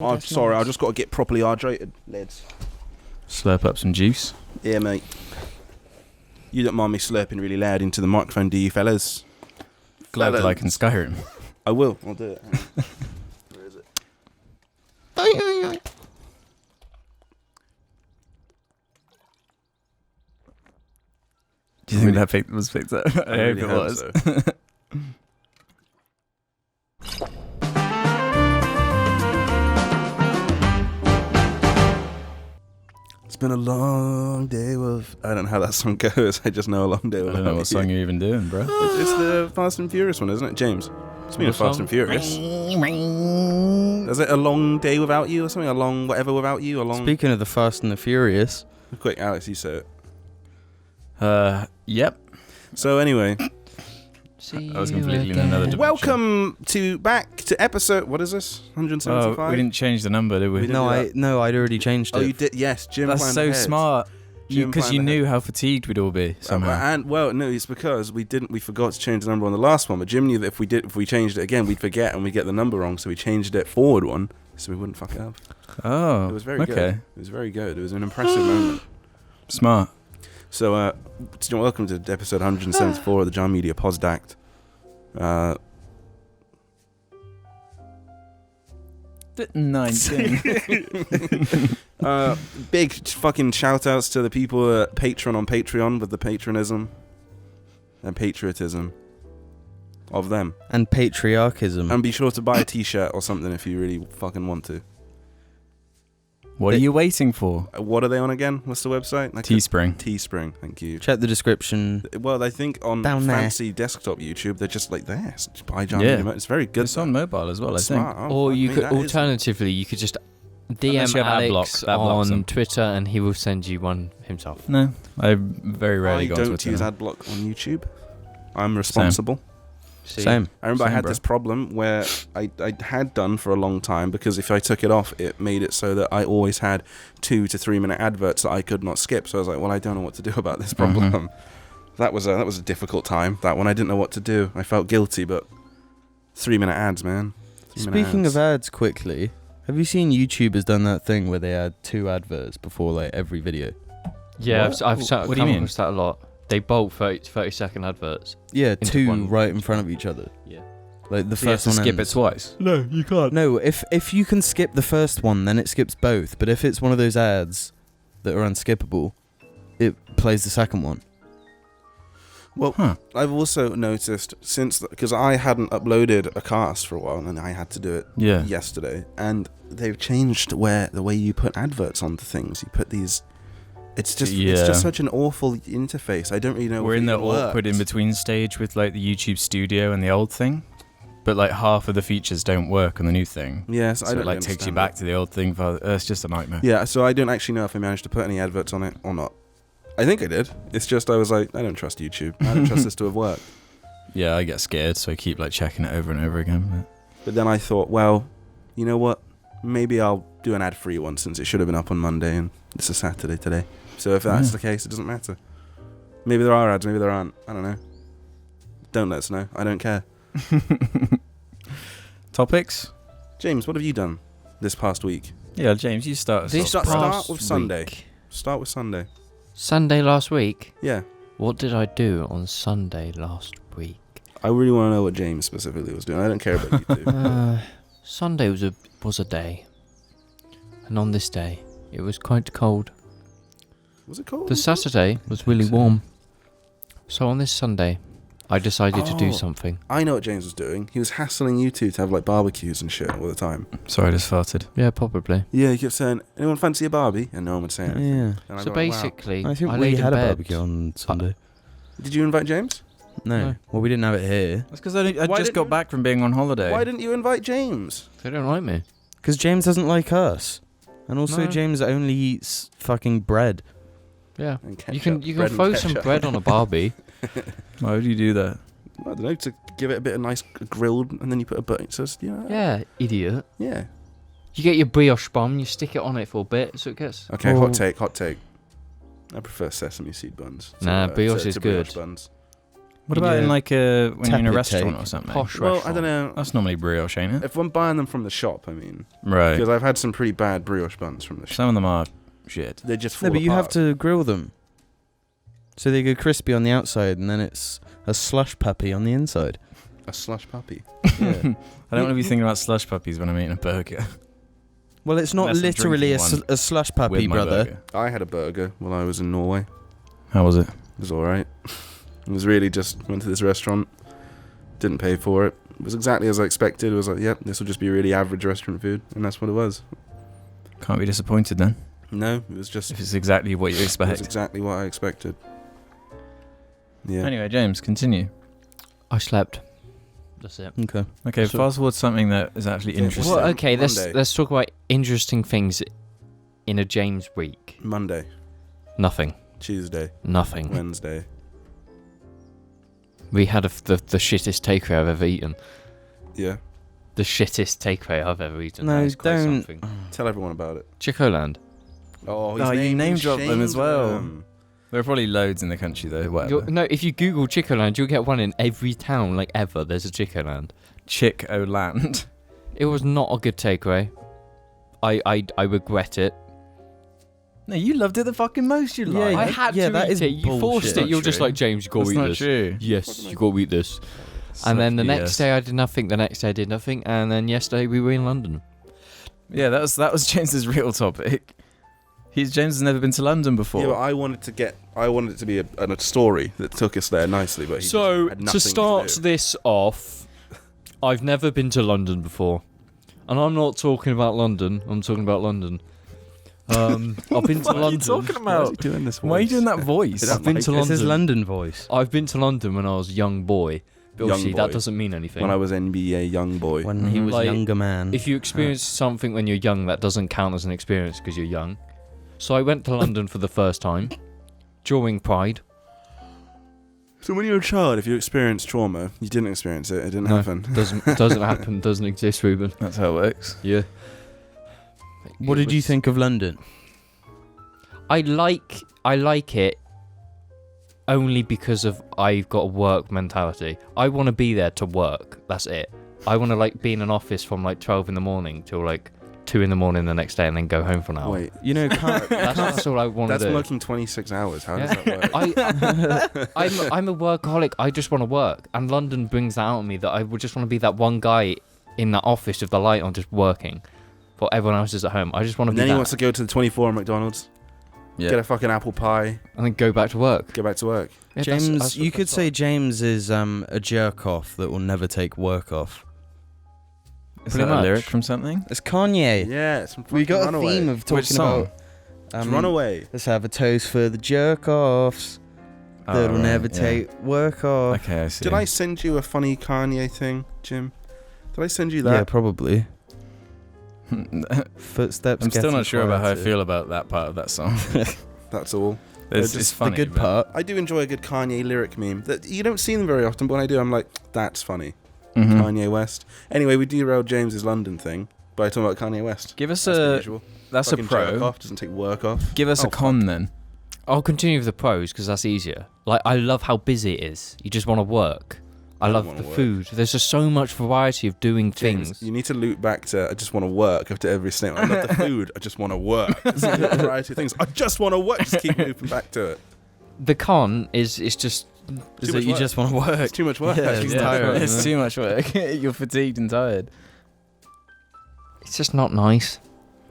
I'm sorry, I just got to get properly hydrated, lads. Slurp up some juice. Yeah, mate. You don't mind me slurping really loud into the microphone, do you, fellas? Glad like in Skyrim. I will. I'll do it. Where is it? Do you think that was picked up? I hope really it was. So. It's been a long day with... I don't know how that song goes. I just know a long day I with... don't know what song you're even doing, bro. It's the Fast and Furious one, isn't it, James? Speaking of Fast and Furious. Is it a long day without you or something? A long whatever without you? A long... Speaking of the Fast and the Furious. Quick, Alex, you say it. Yep. So anyway... I was completely in another dimension. Welcome back to episode... What is this? 175? Oh, we didn't change the number, did we? didn't I'd already changed it. Oh, you did? Yes, Jim That's planned so ahead. smart. Because you knew how fatigued we'd all be somehow. No, it's because we forgot to change the number on the last one, but Jim knew that if we changed it again, we'd forget and we'd get the number wrong, so we changed it forward one, so we wouldn't fuck it up. Oh, it was very good. It was very good. It was an impressive moment. Smart. So, welcome to episode 174 of the Media Posdact. Big fucking shout outs to the people at Patreon with the patronism and patriotism of them. And patriarchism. And be sure to buy a t-shirt or something if you really fucking want to. What are you waiting for? What are they on again? What's the website? Teespring. Teespring, thank you. Check the description. Well, I think on down fancy desktop YouTube, they're just like there. Buy It's very good. It's on mobile as well, I think. Or you could, alternatively, you could just DM Alex on Twitter and he will send you one himself. No, I very rarely go on Twitter. I don't use AdBlock on YouTube. I'm responsible. Same. I remember I had this problem where I had done for a long time because if I took it off, it made it so that I always had 2 to 3 minute adverts that I could not skip. So I was like, well, I don't know what to do about this problem. Mm-hmm. That was a difficult time. That one I didn't know what to do. I felt guilty, but 3 minute ads, man. Speaking of ads, quickly, have you seen YouTube has done that thing where they add 2 adverts before like every video? Yeah, I've what do you mean? That a lot. They bolt 30-second adverts. Yeah, 2 right in front of each other. Yeah. Like the first one skip it twice. No, you can't. No, if you can skip the first one, then it skips both. But if it's one of those ads that are unskippable, it plays the second one. Well, I've also noticed because I hadn't uploaded a cast for a while, and I had to do it yesterday, and they've changed the way you put adverts onto things. You put these. It's just such an awful interface. I don't really know. We're in the awkward in-between stage with like the YouTube Studio and the old thing, but like half of the features don't work on the new thing. Yes, so I don't. It like takes you back to the old thing. It's just a nightmare. Yeah, so I don't actually know if I managed to put any adverts on it or not. I think I did. It's just I was like, I don't trust YouTube. I don't trust this to have worked. Yeah, I get scared, so I keep like checking it over and over again. But then I thought, well, you know what? Maybe I'll do an ad-free one since it should have been up on Monday and it's a Saturday today. So if that's the case, it doesn't matter. Maybe there are ads, maybe there aren't. I don't know. Don't let us know. I don't care. Topics? James, what have you done this past week? Yeah, James, you start. Start with Sunday. Start with Sunday. Sunday last week? Yeah. What did I do on Sunday last week? I really want to know what James specifically was doing. I don't care about you two. Sunday was a day. And on this day, it was quite cold. Was it cold? The Saturday was really warm. So on this Sunday, I decided to do something. I know what James was doing. He was hassling you two to have like barbecues and shit all the time. Sorry, I just farted. Yeah, probably. Yeah, he kept saying, anyone fancy a barbie? And no one would say anything. Yeah. So basically, I think we had a barbecue on Sunday. Did you invite James? No. Well, we didn't have it here. That's because I just got back from being on holiday. Why didn't you invite James? They don't like me. Because James doesn't like us. And also James only eats fucking bread. Yeah, you can throw some bread on a barbie. Why would you do that? I don't know, to give it a bit of nice grilled, and then you put a button. So yeah, idiot. Yeah. You get your brioche bun, you stick it on it for a bit, so it gets. Okay, hot take. I prefer sesame seed buns. Brioche is good. Buns. What about in like when you're in a Tepid restaurant take. or something? Posh Well, I restaurant. don't know. That's normally brioche, ain't it? If I'm buying them from the shop, I mean, Right. because I've had some pretty bad brioche buns from the shop. Some of them are shit. They just fall No, but you have apart. to grill them. So they go crispy on the outside, and then it's a slush puppy on the inside. A slush puppy. Yeah. I don't want to be thinking about slush puppies when I'm eating a burger. Well, it's not Unless I'm literally drinking a slush with puppy, my brother. burger. I had a burger while I was in Norway. How was it? It was alright. It was really just went to this restaurant, didn't pay for it. It was exactly as I expected. It was like, yep, this will just be really average restaurant food, and that's what it was. Can't be disappointed then. No, it was just If it's exactly what you it was expect. exactly what I expected. Yeah. Anyway, James, continue. I slept. That's it. Okay. Okay, So- fast forward something that is actually Yeah, interesting. Well, okay, Monday. let's talk about interesting things in a James week. Monday, Nothing. Tuesday, Nothing. Wednesday. We had the shittest takeaway I've ever eaten. Yeah. The shittest takeaway I've ever eaten. No, That is quite don't- something. Tell everyone about it. Chicoland. Oh, Oh, you name dropped them as well. them. There are probably loads in the country though. Whatever. No, if you Google Chicoland, you'll get one in every town, like ever. There's a Chicoland. Chick-O-Land. It was not a good takeaway. I regret it. No, you loved it the fucking most. You Yeah, lied. yeah. I had that to eat is it. You forced bullshit. it. You're just True. like, James, you gotta That's eat not this. true. Yes, you gotta eat this. Such And then the BS. next day I did nothing. The next day I did nothing. And then yesterday we were in London. Yeah, that was James's real topic. James has never been to London before. Yeah, but I wanted it to be a story that took us there nicely, but he So, just had to nothing start do. this off, I've never been to London before. And I'm not talking about London, I'm talking about London. I've been to What are you London. talking Why is about? he doing this? Why are you voice? doing that voice? Is that I've been to like- This is London. London voice. I've been to London when I was a young boy. But Young obviously boy. that doesn't mean anything. When I was NBA young boy. When he Mhm. was Like, younger man. If you experience something when you're young, that doesn't count as an experience because you're young. So I went to London for the first time during Pride. So when you're a child, if you experience trauma, you didn't experience it. It didn't No. happen. Doesn't happen. Doesn't exist, Ruben. That's how it works. Yeah. What did you think of London? I like it only because of I've got a work mentality. I want to be there to work. That's it. I want to like be in an office from like 12 in the morning till like 2 in the morning the next day and then go home for an hour. Wait, You know, That's all I want to that's do. working 26 hours. How does Yeah. that work? I'm a workaholic. I just want to work, and London brings that out of me that I would just want to be that one guy in that office with the light on, just working, while everyone else is at home. I just want to And be then he that, wants to go to the 24 at McDonald's, Yeah. get a fucking apple pie, and then go back to work. go back to work. Yeah, James, you could say James is a jerk off that will never take work off. Is Pretty that a much. lyric from something? It's Kanye. Yeah, it's from We got Runaway. a theme of Which talking song? about. It's Runaway. Let's have a toast for the jerk offs that Oh, will right, never yeah. take work off. Okay, I see. Did I send you a funny Kanye thing, Jim? Did I send you Yeah, that? probably. I'm Footsteps. still getting not sure about how I quieter. feel about that part of that song. That's all. It's just funny. the good but- part. I do enjoy a good Kanye lyric meme. That you don't see them very often, but when I do, I'm like, that's funny. Mhm. Kanye West. Anyway, we derailed James's London thing by talking about Kanye West. Give us That's the a. usual. That's a Fucking jerk pro. off, doesn't take work off. Give us Oh, a con then. I'll continue with the pros because that's easier. Like I love how busy it is. You just want to work. I don't love wanna the work. food. There's just so much variety of doing James, things. you need to loop back to I just want to work after every statement. I love the food. I just want to work. It's a variety of things. I just want to work. Just keep looping back to it. The con is it's just Is Too that much you work. just want to work? It's too much work. Yeah, actually. it's tiring. It's too much work. You're fatigued and tired. it's just not nice.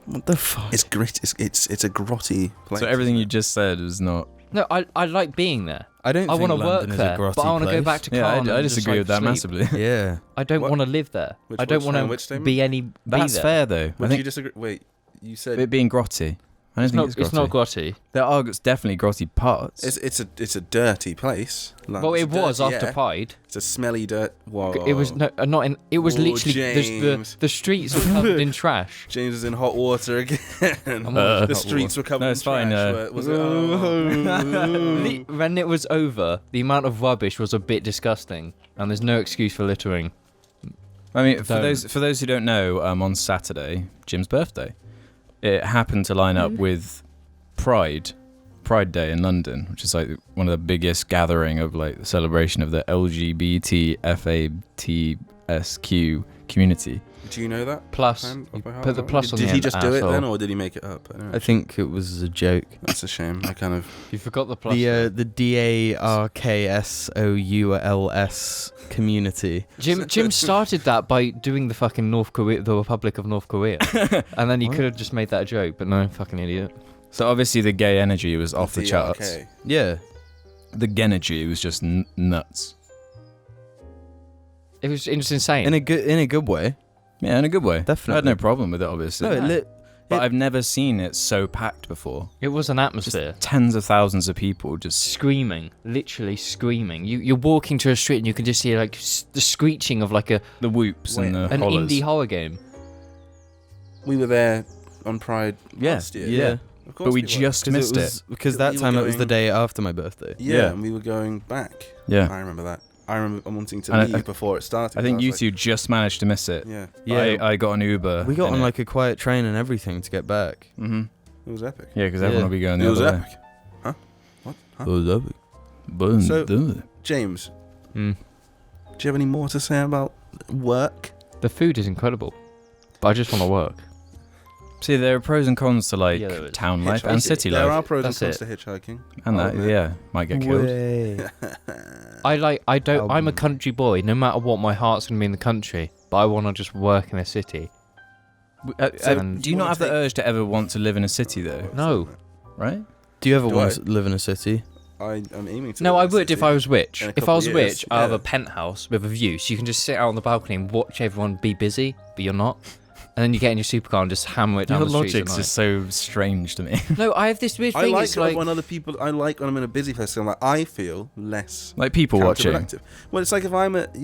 What the fuck? It's grit. It's a grotty place. So everything you just said was not. No, I like being there. I don't. I want to work there, but I want to go back to Yeah, Carn I and disagree just, with that like, massively. Yeah. I don't What? want to live there. Which- I don't which want which to statement? be any. Be That's there. fair though. I Would think you disagree? Wait, you said it being grotty. I don't It's think not. it's It's grotty. not grotty. There are definitely grotty parts. it's a dirty place. Like, Well, it's it was dirty after air. Pride. It's a smelly dirt. Whoa. It was no, not in. It was Oh, literally James. the streets were covered in trash. James is in hot water again. Uh, the streets were covered No, in it's fine, trash. Was it? Oh. When it was over, the amount of rubbish was a bit disgusting, and there's no excuse for littering. I mean, for Don't. those who don't know, on Saturday, Jim's birthday, it happened to line up with Pride Pride Day in London, which is like one of the biggest gathering of like the celebration of the LGBTFATSQ community. Do you know that? Plus, Hand you off by heart? put the plus on Did the he end, just do it then, asshole. or did he make it up? I don't know. I think it was a joke. That's a shame. I kind of. You forgot the plus. The DARKSOULS community. Jim started that by doing the fucking the Republic of North Korea, and then he What? could have just made that a joke, but no, fucking idiot. So obviously the gay energy was off the charts. DRK. Yeah. The genergy was just nuts. It was insane. In a good way. Yeah, in a good way. Definitely. I had no problem with it, obviously. No, but I've never seen it so packed before. It was an atmosphere. Just tens of thousands of people just Screaming, literally screaming. You're walking to a street and you can just hear like the screeching of like the whoops and the an hollers. indie horror game. We were there on Pride last year. Yeah. Of course But we were. just Because missed it. Because We that were time it was the going- day after my birthday. Yeah, and we were going back. Yeah. I remember that. I remember wanting to And leave before it started. I think was you like, two just managed to miss it. Yeah, Yeah. I got an Uber. We got in on it. like a quiet train and everything to get back. Mm-hmm. it was epic. Yeah, because everyone Yeah. will be going It the was other way. epic. Huh? What? Huh? It was epic. Boom. So- Boom. James, Mm. do you have any more to say about work? The food is incredible, but I just want to work. See, there are pros and cons to like Yeah, there is. town life and Hitchhiking. city There life. are pros That's and cons it. to hitchhiking. And that, Oh, yeah, might get killed. I'm a country boy. No matter what, my heart's gonna be in the country, but I want to just work in a city. Do you not have the urge to ever want to live in a city though? No. Right? Do you ever Do want I? to live in a city? I'm aiming to. No, live I in a would if city. I was rich. in a If I couple was of rich, years, I'd have yeah. a penthouse with a view, so you can just sit out on the balcony and watch everyone be busy, but you're not. And then you get in your supercar and just hammer it down Your the streets at logic's night. just so strange to me. No, I have this weird I thing. like It's like when other people. I like when I'm in a busy place. I'm like, I feel less Like people watching. counterproductive. Well, it's like if I'm at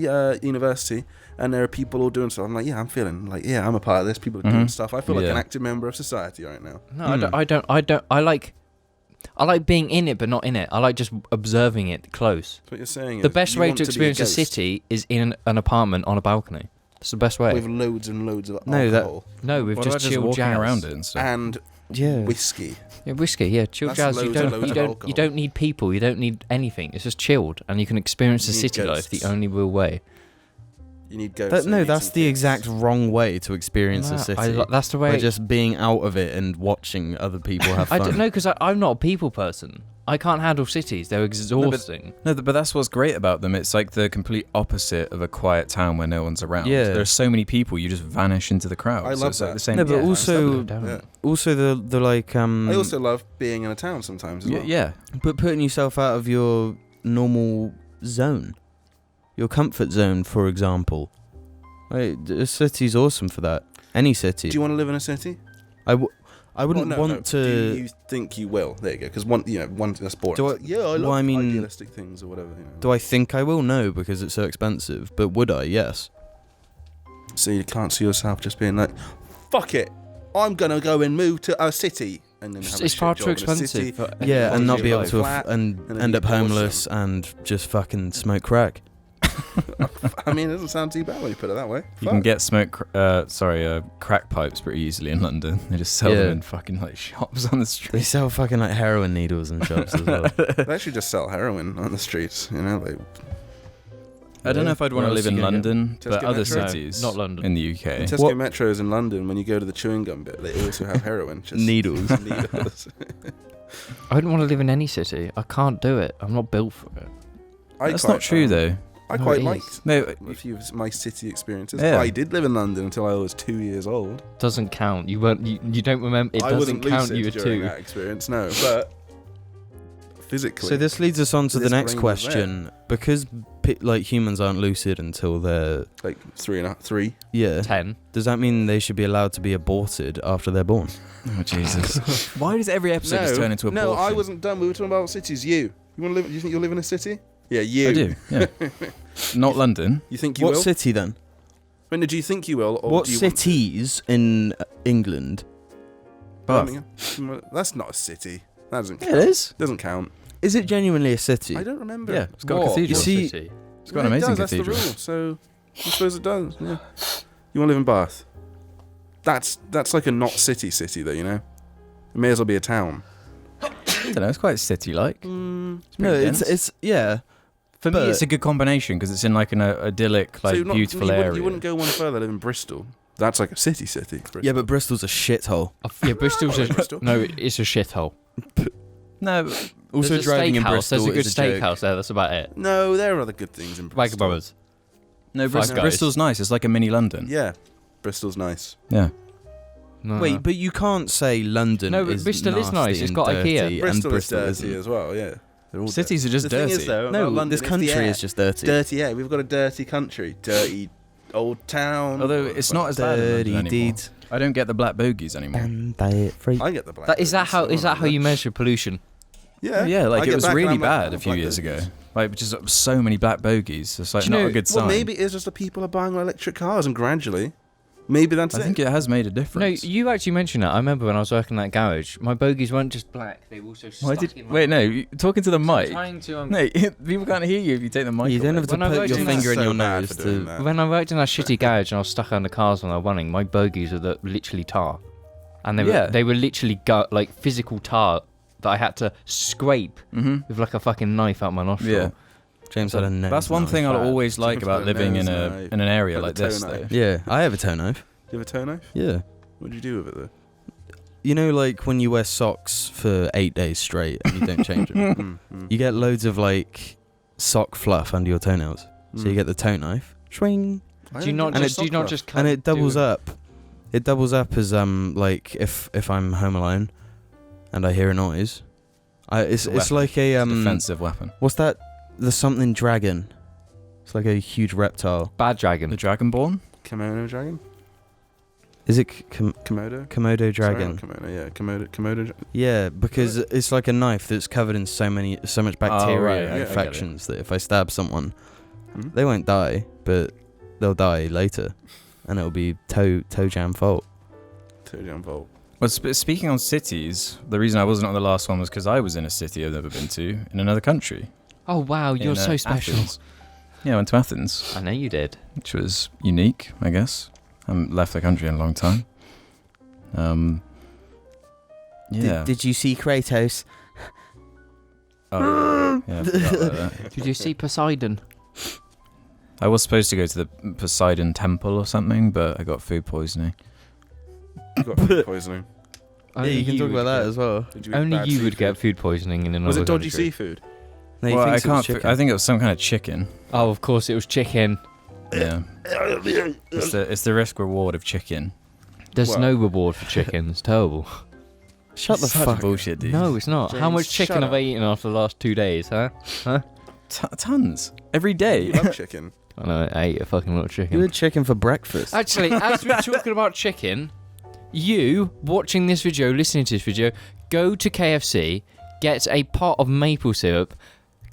university and there are people all doing stuff. I'm like, yeah, I'm feeling like, yeah, I'm a part of this. People are doing Mhm. stuff. I feel like Yeah. an active member of society right now. no, I don't. I like being in it, but not in it. I like just observing it close. That's what you're saying. The is best you way want to be experience a ghost city is in an apartment on a balcony. That's the best way. with loads and loads of No, that- alcohol No, with What about just chilled walking jazz. around it and stuff? and Yeah. whiskey. Yeah, whiskey. Yeah, chilled That's jazz. You loads and don't. loads You of don't. alcohol. You don't need people. You don't need anything. It's just chilled, and you can experience the You need city life the ghosts. only real way. You need ghosts. No, and that's some the kids. exact wrong way to experience a city. That's the By way. just being out of it and watching other people have I fun. don't know because I'm not a people person. I can't handle cities. They're exhausting. No, but that's what's great about them. It's like the complete opposite of a quiet town where no one's around. Yeah. There's so many people, you just vanish into the crowd. I So love it's like that. the same. No, but yeah. also- Yeah. Also, the like I also love being in a town sometimes as well. yeah. but putting yourself out of your normal zone, your comfort zone, for example. Like, a city's awesome for that. Any city. Do you want to live in a city? I wouldn't Well, no, want no. to. Do you think you will? There you go. Because one a sport. Do It's I- like, yeah, I love well, I mean- idealistic things or whatever. You know. Do I think I will? No, because it's so expensive. But would I? Yes. So you can't see yourself just being like, fuck it, I'm gonna go and move to a city, and then have a It's shit far job too in a city. expensive. Yeah, and not you be able live to flat, and and then end be up homeless and just fucking smoke crack. I mean, it doesn't sound too bad when you put it that way. You Fuck. can get crack pipes pretty easily in London. They just sell Yeah. them in fucking like shops on the They street. sell fucking like heroin needles in shops as well. They actually just sell heroin on the streets. You know, like I don't know if I'd want Where to else live in you gonna get? London, but Tesco other Metro? cities, Not London. in the the UK. Tesco What- Metros in London. When you go to the chewing gum bit, they also have heroin. Just Needles. needles. I don't want to live in any city. I can't do it. I'm not built for it. That's not true though. I No, quite it liked is. No, a few of my city experiences. Yeah. I did live in London until I was 2 years old. Doesn't count. You weren't. You don't remember. It I doesn't wasn't count. lucid You were during 2. that experience, no. But physically, So this leads us on to the This next brain was there. question, because like humans aren't lucid until they're like 3. yeah. 10. Does that mean they should be allowed to be aborted after they're born? oh Jesus! Why does every episode just turn into a no, I wasn't done. We were talking about cities. You want to live? You think you'll live in a city? Yeah, you. I do. Yeah. Not London. You think you What will? city then? When did you think you will? Or What do you want to? cities in England? Bath. Birmingham? That's not a city. That doesn't Yeah, count. it is. Doesn't count. Is it genuinely a city? I don't remember. Yeah, it's got a What? cathedral. You see- City? It's got an Yeah, it amazing does, cathedral. That's the rule. So I suppose it does. Yeah. You want to live in Bath? That's like a not city though. You know, it may as well be a town. don't know. It's quite city-like. No, pretty it's dense. yeah. For me, but- it's a good combination because it's in like an idyllic, like So you're not- beautiful you area. wouldn't go one further, live in Bristol. That's like a city. Bristol. Yeah, but Bristol's a shithole. Yeah, Bristol's a Bristol. no. It's a shithole. No, Also, There's a driving in steakhouse. Bristol There's a good is a joke. steakhouse there. That's about it. No, there are other good things in Wagon Bristol. Brothers. no. Five Guys. Bristol's nice. It's like a mini London. Yeah, Bristol's nice. Yeah. No. Wait, but you can't say London No, but is Bristol is nasty nice. It's and got dirty, IKEA. and Bristol is dirty isn't. as well. Yeah, they're all Cities are just The thing dirty. is, though, No, about London, this it's country the air. is just dirty. Dirty. Yeah, we've got a dirty country. Dirty old town. Although it's not as bad in Dirty London anymore. deeds. I don't get the black bogies anymore. Bandit free. I get the black. That, is that bogies, how so you measure pollution? Yeah, Yeah, I like get it was back and really I'm like, bad oh, a few black years ago. bogies. Like just so many black bogies. It's like Do you not know- a good sign. Well, maybe it's just that people are buying electric cars, and gradually, maybe that's I it. think it has made a No, difference. you actually mentioned that. I remember when I was working in that garage, my bogies weren't just black; they were also Why stuck did? in my Wait, no. You, talking to the I'm mic. trying to. No, people can't hear you if you take the mic. You don't away. have to When I put worked your in finger in so your bad nose for doing to. that. When I worked in that shitty garage and I was stuck on the cars when they were running, my bogies were literally tar, and Yeah. they were literally like physical tar that I had to scrape Mhm. with like a fucking knife out my nostril. Yeah. James had a nose. That's one knife. thing I'll bad. always like about Sometimes living in nose a knife. in an area Like like a this, toe though. knife. Yeah, I have a toe knife. Do you have a toe knife? Yeah. What do you do with it though? You know, like when you wear socks for 8 days straight and you don't change them, you get loads of like sock fluff under your toenails. So you get the toe knife, swing, Do you not And just it- do you not just cut and it doubles do- up. It doubles up as like if I'm home alone and I hear a noise, it's weapon. like a Defensive weapon. what's that? The something dragon. It's like a huge reptile. bad dragon? The Dragonborn. Kimono dragon? Is it Komodo? Komodo dragon? Sorry, not Kimono, yeah, Komodo. Yeah, because it's like a knife that's covered in so much bacteria right, and I get it. infections that if I stab someone, Hmm? they won't die, but they'll die later, and it'll be toe jam fault. Toe Volt. Well, speaking on cities, the reason I wasn't on the last one was because I was in a city I've never been to in another country. Oh wow, you're in, so special. Athens. Yeah, I went to Athens, I know you did. which was unique, I guess. I haven't left the country in a long time. Yeah. Did you see Kratos? Oh, yeah, I forgot about that. Did you see Poseidon? I was supposed to go to the Poseidon Temple or something, but I got food poisoning. You got food poisoning. Yeah, you can talk about that as well. Did you eat Only bad you would seafood? get food poisoning in another Was it dodgy country. seafood? No, he Well, I thinks it was can't. chicken. I think it was some kind of chicken. Oh, of course it was chicken. Yeah. It's the risk reward of chicken. There's Well- no reward for chicken. It's terrible. Shut the Such fuck. bullshit, dude. No, it's not. How James, much chicken shut have I up. eaten after the last 2 days, huh? Tons every day. You love chicken. I know, I ate a fucking lot of You chicken. had chicken for breakfast. Actually, as we're talking about chicken, you watching this video, listening to this video, go to KFC, get a pot of maple syrup,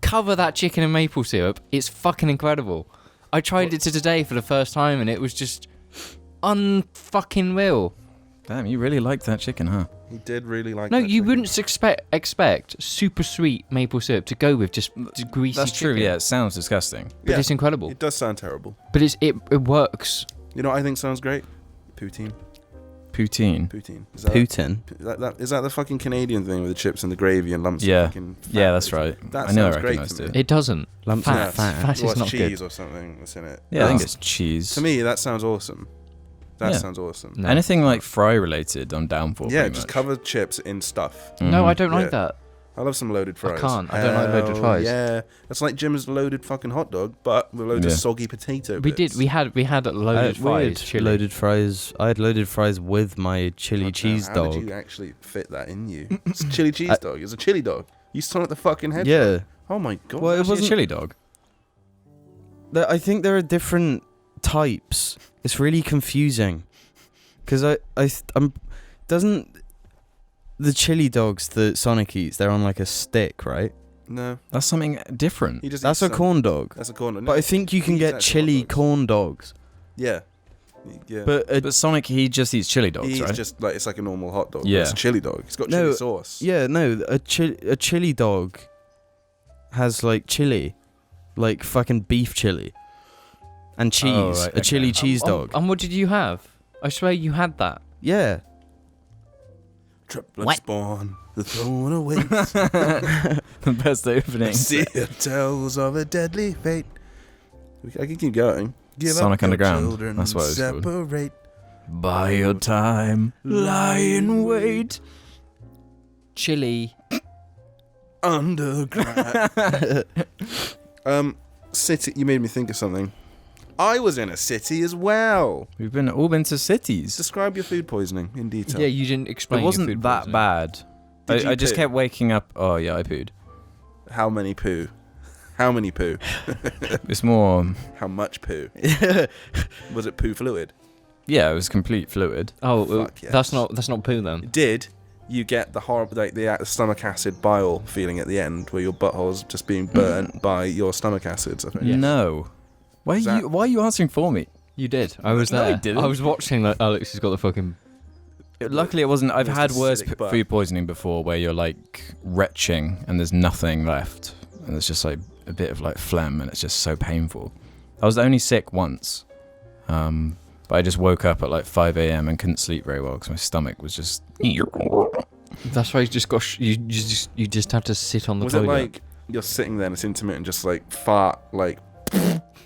cover that chicken in maple syrup. It's fucking incredible. I tried it today for the first time and it was just unfucking real. Damn, you really liked that chicken, huh? He did really like No, that you chicken. wouldn't expect super sweet maple syrup to go with just greasy That's chicken. true. Yeah, it sounds disgusting. But Yeah, it's incredible. it does sound terrible. But it works. You know what I think sounds great? Poutine. Poutine. Poutine. Is Putin. Is that the fucking Canadian thing with the chips and the gravy and lumps Yeah. of fucking fat? Yeah, that's right. That I know. I sounds great recognised to it. me. It doesn't. Lumps Fat. of fat. Fat Well, is it's not cheese good. or something that's in it. Yeah, I think Oh. it's cheese. To me, that sounds awesome. That Yeah. sounds awesome. No. Anything like fry related, I'm down for. Yeah, pretty just much. cover chips in stuff. No, I don't Yeah. like that. I love some loaded fries. can't. I don't like loaded Hell fries. Yeah, that's like Jim's loaded fucking hot dog, but with loads Yeah. of soggy potato. We bits. did. We had loaded fries. Chili. Loaded fries. I had loaded fries with my chili God, cheese how dog. did you actually fit that in you? It's a chili cheese dog. It's a chili dog. You saw at the fucking head. Yeah. Oh my god. Well, it Actually, a wasn't. chili dog. I think there are different types. It's really confusing. Because doesn't the chili dogs that Sonic eats? They're on like a stick, right? No, That's something different. he just. That's eats a some- corn dog. That's a corn dog. But I think you can he get eats actual hot chili dogs. corn dogs. Yeah. Yeah. But But Sonic, he just eats chili dogs, He's right? just like it's like a normal hot dog. Yeah. It's a chili dog. It's got No, chili sauce. yeah, no, a chili dog has like chili, like fucking beef chili, and cheese. Oh, right, A chili okay. cheese dog. And what did you have? I swear you had that. Yeah. Triplet What? spawn, the throne awaits. The best opening. See it tells of a deadly fate. I can keep going. Give Sonic up your Underground. children, That's what it was called. separate. Buy your time, lie in wait. Chili. Underground. City. You made me think of something. I was in a city as well. We've all been to cities. Describe your food poisoning in detail. Yeah, you didn't explain. It your wasn't food that poisoning. bad. Did you I just poo? kept waking up. Oh yeah, I pooed. How many poo? How many poo? It's more. How much poo? Was it poo fluid? Yeah, it was complete fluid. Oh, Fuck yes. that's not poo then. Did you get the horrible, like the stomach acid bile feeling at the end, where your butthole's just being burnt by your stomach acids? I think. Yes. No. Why Is are you answering for me? You did. I was No, I there. didn't. I was watching. Like, Alex has got the fucking. Luckily, it wasn't. I've Most had worse acidic butt. food poisoning before, where you're like retching and there's nothing left, and there's just like a bit of like phlegm, and it's just so painful. I was only sick once, but I just woke up at like 5 a.m. and couldn't sleep very well because my stomach was just. That's why you just got. You just have to sit on the Was toilet. it like you're sitting there and it's intermittent, just like fart, like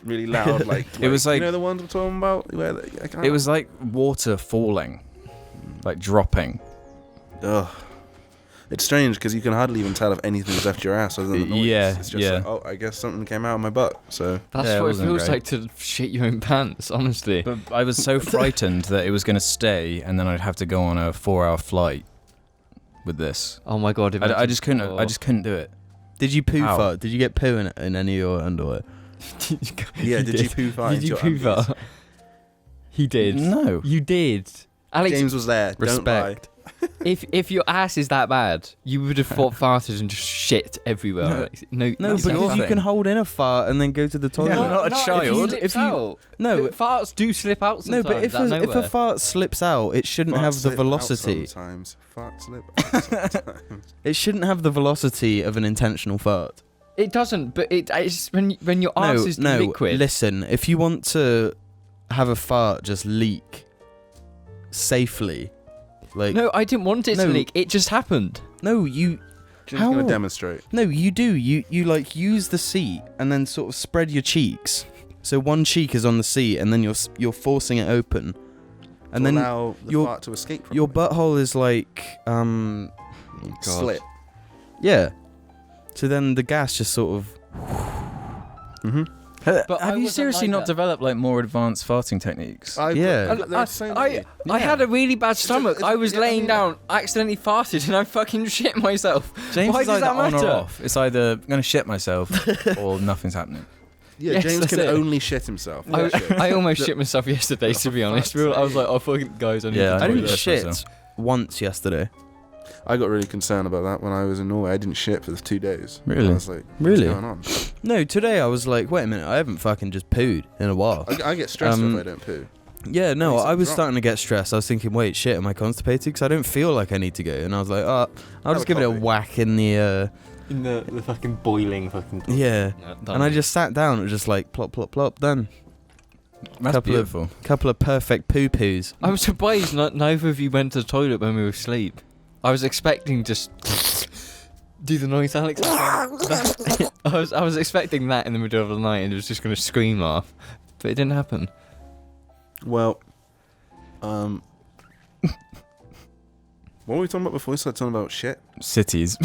really loud, like It was like- you know the ones we're talking about. Where I can't. It was like water falling, like dropping. Ugh. It's strange because you can hardly even tell if anything's left your ass other than the noise. Yeah, It's just yeah. like, oh, I guess something came out of my butt. So That's Yeah, it what it wasn't feels great. like to shit your own pants. Honestly. But I was so frightened that it was going to stay, and then I'd have to go on a 4-hour flight with this. Oh my god! I just couldn't. I just couldn't do it. Did you poo How? fart? Did you get poo in any of your underwear? yeah, did you poo fart? Did you into your poo undies? fart? He did. No. You did. Alex, James was there. Respect. if your ass is that bad, you would have farted and just shit everywhere. No. Alex. No, No, that's but not if you right. can hold in a fart and then go to the toilet. Yeah, not a child. If you, No, farts do slip out no, sometimes. but if out of a nowhere. fart slips out, it shouldn't Fart have the slip out velocity. Sometimes. Fart slip out sometimes. It shouldn't have the velocity of an intentional fart. It doesn't, but it's when your arse is no. liquid. Listen, if you want to have a fart just leak safely, like No, I didn't want it to No. leak. It just happened. no, you James How? gonna demonstrate. no, you do. You like use the seat and then sort of spread your cheeks. So one cheek is on the seat, and then you're forcing it open, and to then allow the your- fart to escape from your it. butthole is like Slit. yeah. So then the gas just sort of Mm-hmm. But I Have you wasn't seriously like not that. developed like more advanced farting techniques? Yeah. There's so many. I had a really bad stomach. it's- I was yeah, I laying mean- down, accidentally farted, and I fucking shit myself. James Why is does either that on or matter? off. It's either going to shit myself or nothing's happening. Yeah, Yes, James that's can it. only shit himself. That's it. I almost shit myself yesterday, to be honest. fuck's I was like, oh, fucking guys, I need Yeah, to I I didn't know toilet. shit myself. once yesterday. I got really concerned about that when I was in Norway. I didn't shit for 2 days. Really? I was like, Really? what's going on? No, today I was like, wait a minute, I haven't fucking just pooed in a while. I get stressed if I don't poo. Yeah, no, Makes it I was drop. starting to get stressed. I was thinking, wait, shit, am I constipated? Because I don't feel like I need to go. And I was like, oh, I'll Have just a give it a coffee. whack in the, In the fucking boiling fucking. yeah. And I just sat down, it was just like, plop, plop, plop, done. That's Couple of- beautiful. Couple of perfect poo-poos. I'm surprised neither of you went to the toilet when we were asleep. I was expecting just do the noise, Alex. I was expecting that in the middle of the night, and it was just gonna scream laugh, but it didn't happen. Well, what were we talking about before we started talking about shit? Cities.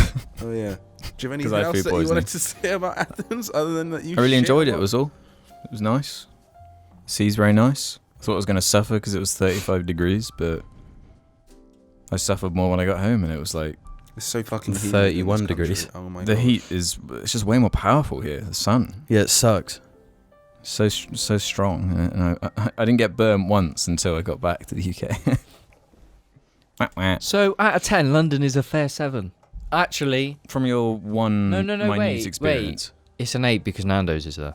Oh yeah. Do you have 'Cause anything I had else food that you wanted poisoning. to say about Athens other than that you? I really shit enjoyed it, a lot? was all. It was nice. Sea's very nice. I thought I was going to suffer because it was 35 degrees, but I suffered more when I got home, and it was like, It's so fucking humid in 31 this country. degrees. Oh my the god. heat is, it's just way more powerful here. The sun. Yeah, it sucks. So strong. And I didn't get burnt once until I got back to the UK. Wah, wah. So out of 10, London is a fair 7. Actually, From your one No, minute wait, experience. it's an 8 because Nando's is there,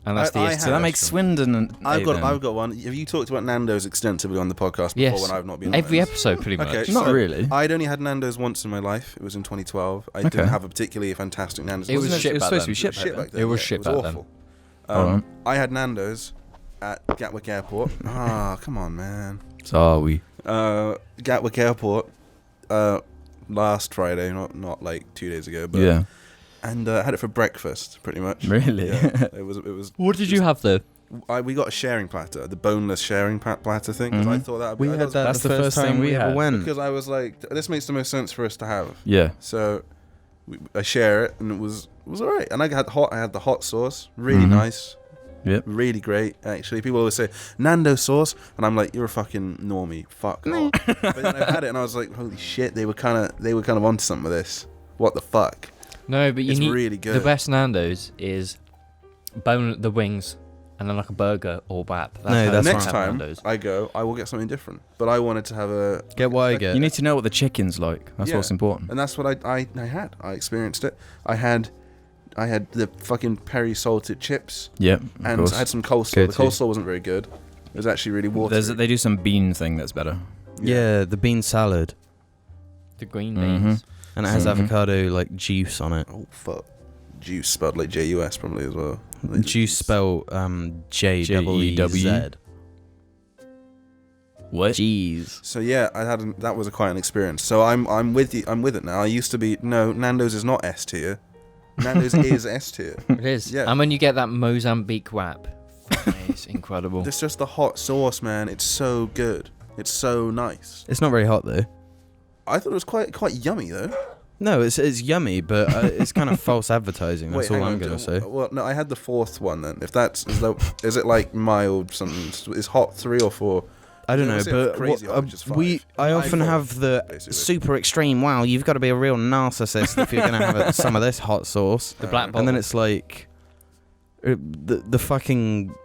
and that's I So that have- makes Swindon and I've got then. one. Have you talked about Nando's extensively on the podcast before Yes. when I've not been on every those? episode pretty much. Okay. Not So, really. I'd only had Nando's once in my life. It was in 2012. I Okay. didn't have a particularly fantastic Nando's. It was Wasn't shit it was back supposed to then. be shit shit back then. back then. It was yeah, shit it back was then. awful. Alright. I had Nando's at Gatwick Airport. Ah, come on, man. Sorry. Gatwick Airport. last Friday, not like 2 days ago, but Yeah. and I had it for breakfast, pretty much. Really? Yeah, it was. What did you have though? We got a sharing platter, the boneless sharing platter thing. 'Cause I Mhm. thought that We had that That's the the first first thing time we we ever had. went. because I was like, this makes the most sense for us to have. Yeah. So I share it, and it was alright. And I had the hot sauce, really Mhm. nice. Yep. Really great, actually. People always say Nando sauce, and I'm like, you're a fucking normie. Fuck off. But then I had it, and I was like, holy shit, they were kind of onto something with this. What the fuck? No, but you It's need really good. the best Nando's is the wings, and then like a burger or wrap. No, how that's you Next have time Nando's. I go, I will get something different. But I wanted to have a Get what I get. You need to know what the chicken's like. That's Yeah. what's important. and that's what I had. I experienced it. I had the fucking peri salted chips, Yep. Of and course. I had some coleslaw. Good The too. coleslaw wasn't very good. It was actually really watery. They do some bean thing that's better. Yeah, the bean salad. The green Mhm. beans. And it has Mhm. avocado like juice on it. Oh fuck. Juice spelled like J-U-S probably as well. Like Juice spelled J-E-E-Z. J-E-W. What? Jeez. So yeah, that was quite an experience. So I'm with you. I'm with it now. I used to be Nando's is not S tier. Nando's is S tier. It is. Yeah. And when you get that Mozambique wrap, it's incredible. It's just the hot sauce, man. It's so good. It's so nice. It's not very hot though. I thought it was quite yummy though. No, it's yummy, but it's kind of false advertising. That's all hang I'm on, gonna say. Well, no, I had the fourth one then. If is it like mild something? Is hot 3 or 4? I don't Yeah, know, was it but crazy hot, which is I often thought, have the basically. super extreme. Wow, you've got to be a real narcissist if you're gonna have some of this hot sauce. The black And then bottle. it's like the fucking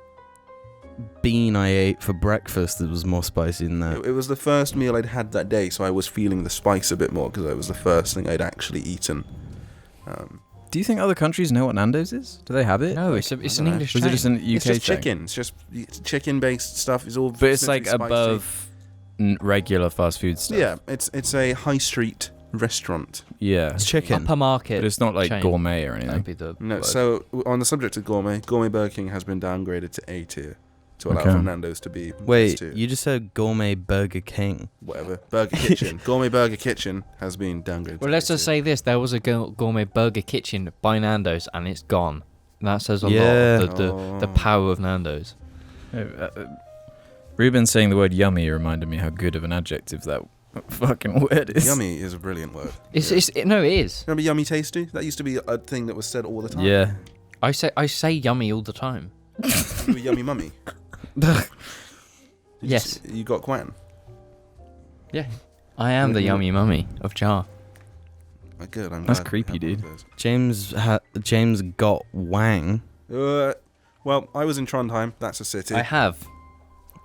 bean I ate for breakfast that was more spicy than that. It was the first meal I'd had that day, so I was feeling the spice a bit more because it was the first thing I'd actually eaten. Do you think other countries know what Nando's is? Do they have it? No, it's I an don't know. English Was chain. it just an UK It's just thing? chicken. It's just chicken-based stuff. It's all. But it's like simply spicy. above regular fast food stuff. Yeah, it's a high street restaurant. Yeah. It's chicken. Upper market. But it's not like chain. gourmet or That'd anything. be the No, word. so on the subject of gourmet Burger King has been downgraded to A tier to allow Okay. for Nando's to be S Wait, tier. you just said gourmet Burger King. Whatever. Burger Kitchen. Gourmet Burger Kitchen has been downgraded. Well, to let's A just tier. say this: there was a gourmet burger kitchen by Nando's, and it's gone. That says a Yeah. lot. The power of Nando's. Ruben saying the word yummy reminded me how good of an adjective that fucking word is. Yummy is a brilliant word. It is. Remember yummy tasty? That used to be a thing that was said all the time. Yeah. I say yummy all the time. You were yummy mummy. Yes. You got Quan. Yeah. I am the Mhm. yummy mummy of Jar. Good. I'm That's glad I creepy, had one of dude. those. James got Wang. Well, I was in Trondheim. That's a city. I have.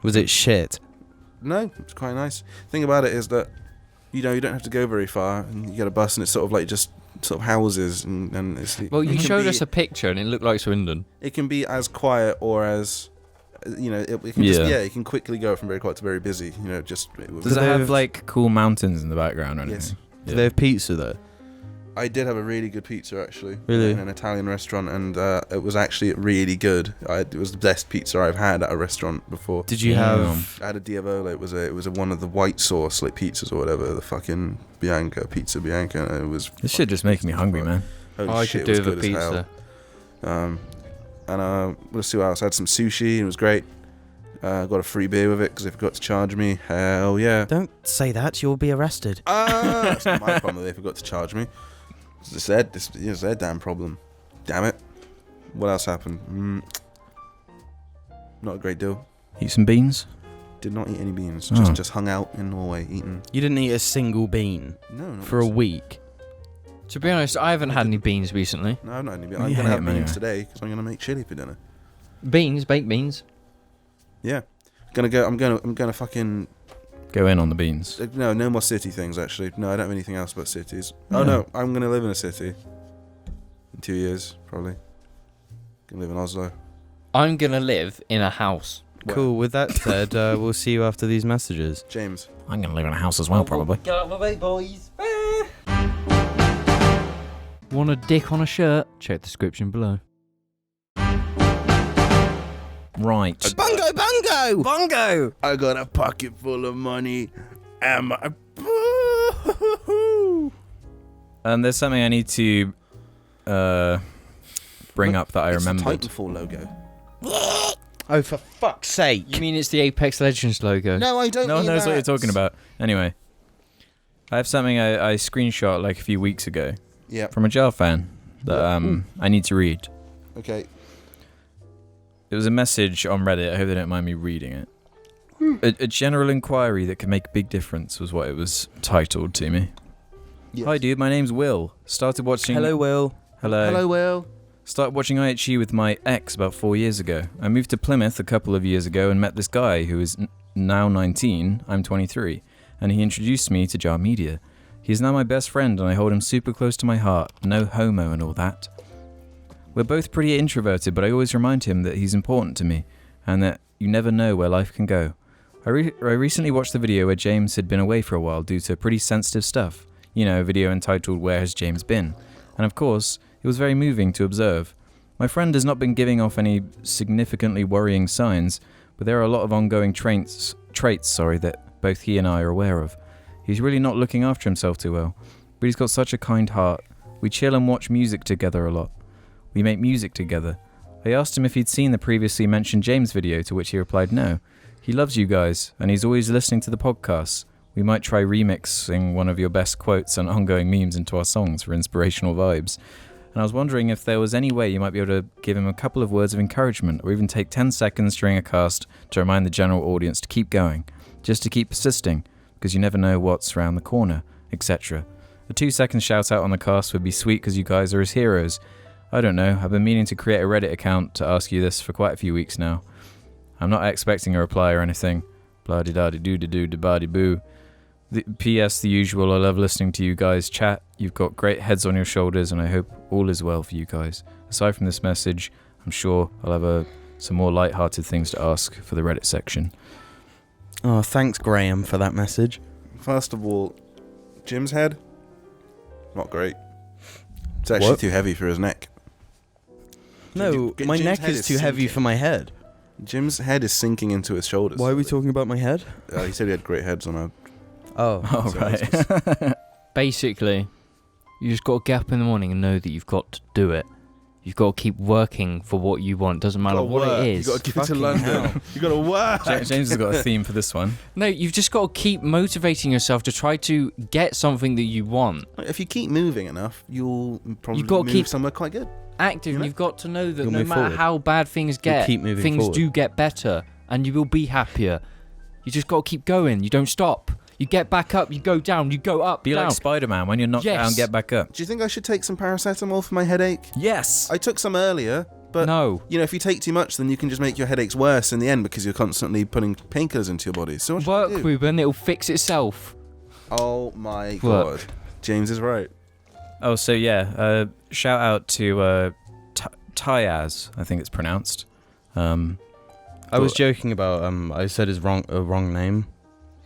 Was it shit? No, it's quite nice. Thing about it is that you don't have to go very far, and you get a bus, and it's sort of like just sort of houses, and it's. Well, you it can showed be- us a picture, and it looked like Swindon. It can be as quiet or as. It can just, Yeah. it can quickly go from very quiet to very busy. Just. Does it they have have- like cool mountains in the background or anything? Yes. Do they have pizza there? I did have a really good pizza actually. Really? In an Italian restaurant, and it was actually really good. It was the best pizza I've had at a restaurant before. Did you have? I had a Diavola. It was a one of the white sauce like pizzas or whatever. The fucking Pizza Bianca. And it was. This shit just making me hungry, man. Holy I shit, could it was do with a good as hell. pizza. And let's see what else. I had some sushi. And it was great. Got a free beer with it because they forgot to charge me. Hell yeah. Don't say that. You'll be arrested. That's not my problem. They forgot to charge me. It's their damn problem. Damn it. What else happened? Not a great deal. Eat some beans. Did not eat any beans. Oh. Just hung out in Norway eating. You didn't eat a single bean No, not for a once. week. To be honest, I haven't had any beans recently. No, I've not had any beans. You I'm gonna hate have them beans anyway. today because I'm gonna make chili for dinner. Beans, baked beans. Yeah. I'm gonna fucking Go in on the beans. no more city things actually. No, I don't have anything else but cities. Oh Yeah. no, I'm gonna live in a city. In 2 years, probably. Gonna live in Oslo. I'm gonna live in a house. Where? Cool. With that said, we'll see you after these messages. James. I'm gonna live in a house as well, probably. Get out of my way, boys. Want a dick on a shirt? Check the description below. Right. Bungo, bungo! Bongo! I got a pocket full of money. And my And there's something I need to bring up that I remembered. It's the Titanfall logo. Oh, for fuck's sake! You mean it's the Apex Legends logo? No, I don't. No one mean knows what you're that. talking about. Anyway, I have something I screenshot like a few weeks ago Yeah. from a Jar fan that I need to read. Okay. It was a message on Reddit. I hope they don't mind me reading it. A general inquiry that can make a big difference was what it was titled to me. Yes. Hi, dude. My name's Will. Started watching. Hello, Will. Hello. Hello, Will. Started watching IHE with my ex about 4 years ago. I moved to Plymouth a couple of years ago and met this guy who is now 19. I'm 23, and he introduced me to Jar Media. He's now my best friend, and I hold him super close to my heart. No homo and all that. We're both pretty introverted, but I always remind him that he's important to me, and that you never know where life can go. I recently watched the video where James had been away for a while due to pretty sensitive stuff. You know, a video entitled Where Has James Been? And of course, it was very moving to observe. My friend has not been giving off any significantly worrying signs, but there are a lot of ongoing traits that both he and I are aware of. He's really not looking after himself too well, but he's got such a kind heart. We chill and watch music together a lot. We make music together. I asked him if he'd seen the previously mentioned James video, to which he replied no. He loves you guys, and he's always listening to the podcasts. We might try remixing one of your best quotes and ongoing memes into our songs for inspirational vibes. And I was wondering if there was any way you might be able to give him a couple of words of encouragement, or even take 10 seconds during a cast to remind the general audience to keep going, just to keep persisting, because you never know what's around the corner, etc. A 2-second shout out on the cast would be sweet because you guys are his heroes. I don't know, I've been meaning to create a Reddit account to ask you this for quite a few weeks now. I'm not expecting a reply or anything. Blah-de-da-de-doo-de-doo-de-ba-de-boo. P.S. the usual, I love listening to you guys chat. You've got great heads on your shoulders, and I hope all is well for you guys. Aside from this message, I'm sure I'll have some more light-hearted things to ask for the Reddit section. Oh, thanks, Graham, for that message. First of all, Jim's head, not great. It's actually too heavy for his neck. No, my Jim's neck head is too heavy sinking. for my head. Jim's head is sinking into his shoulders. Why are we talking about my head? He said he had great heads on a... Oh. Oh, So right. Basically, you just got to get up in the morning and know that you've got to do it. You've got to keep working for what you want. Doesn't matter what it is. You got to get to Fucking London. hell. You got to work. James has got a theme for this one. No, you've just got to keep motivating yourself to try to get something that you want. If you keep moving enough, you'll probably You've got to move keep- somewhere quite good. Active, You know? you've got to know that You'll no move matter forward. how bad things get, keep moving things forward. do get better, and you will be happier. You just got to keep going. You don't stop. You get back up. You go down. You go up. Be down. like Spider-Man, when you're knocked Yes. down, get back up. Do you think I should take some paracetamol for my headache? Yes! I took some earlier, but No. you know, if you take too much, then you can just make your headaches worse in the end because you're constantly putting painkillers into your body. So what should I Work, do? Ruben. It'll fix itself. Oh my Work. god, James is right. Oh, so yeah, shout out to Tyaz, I think it's pronounced. I was joking about I said his wrong name.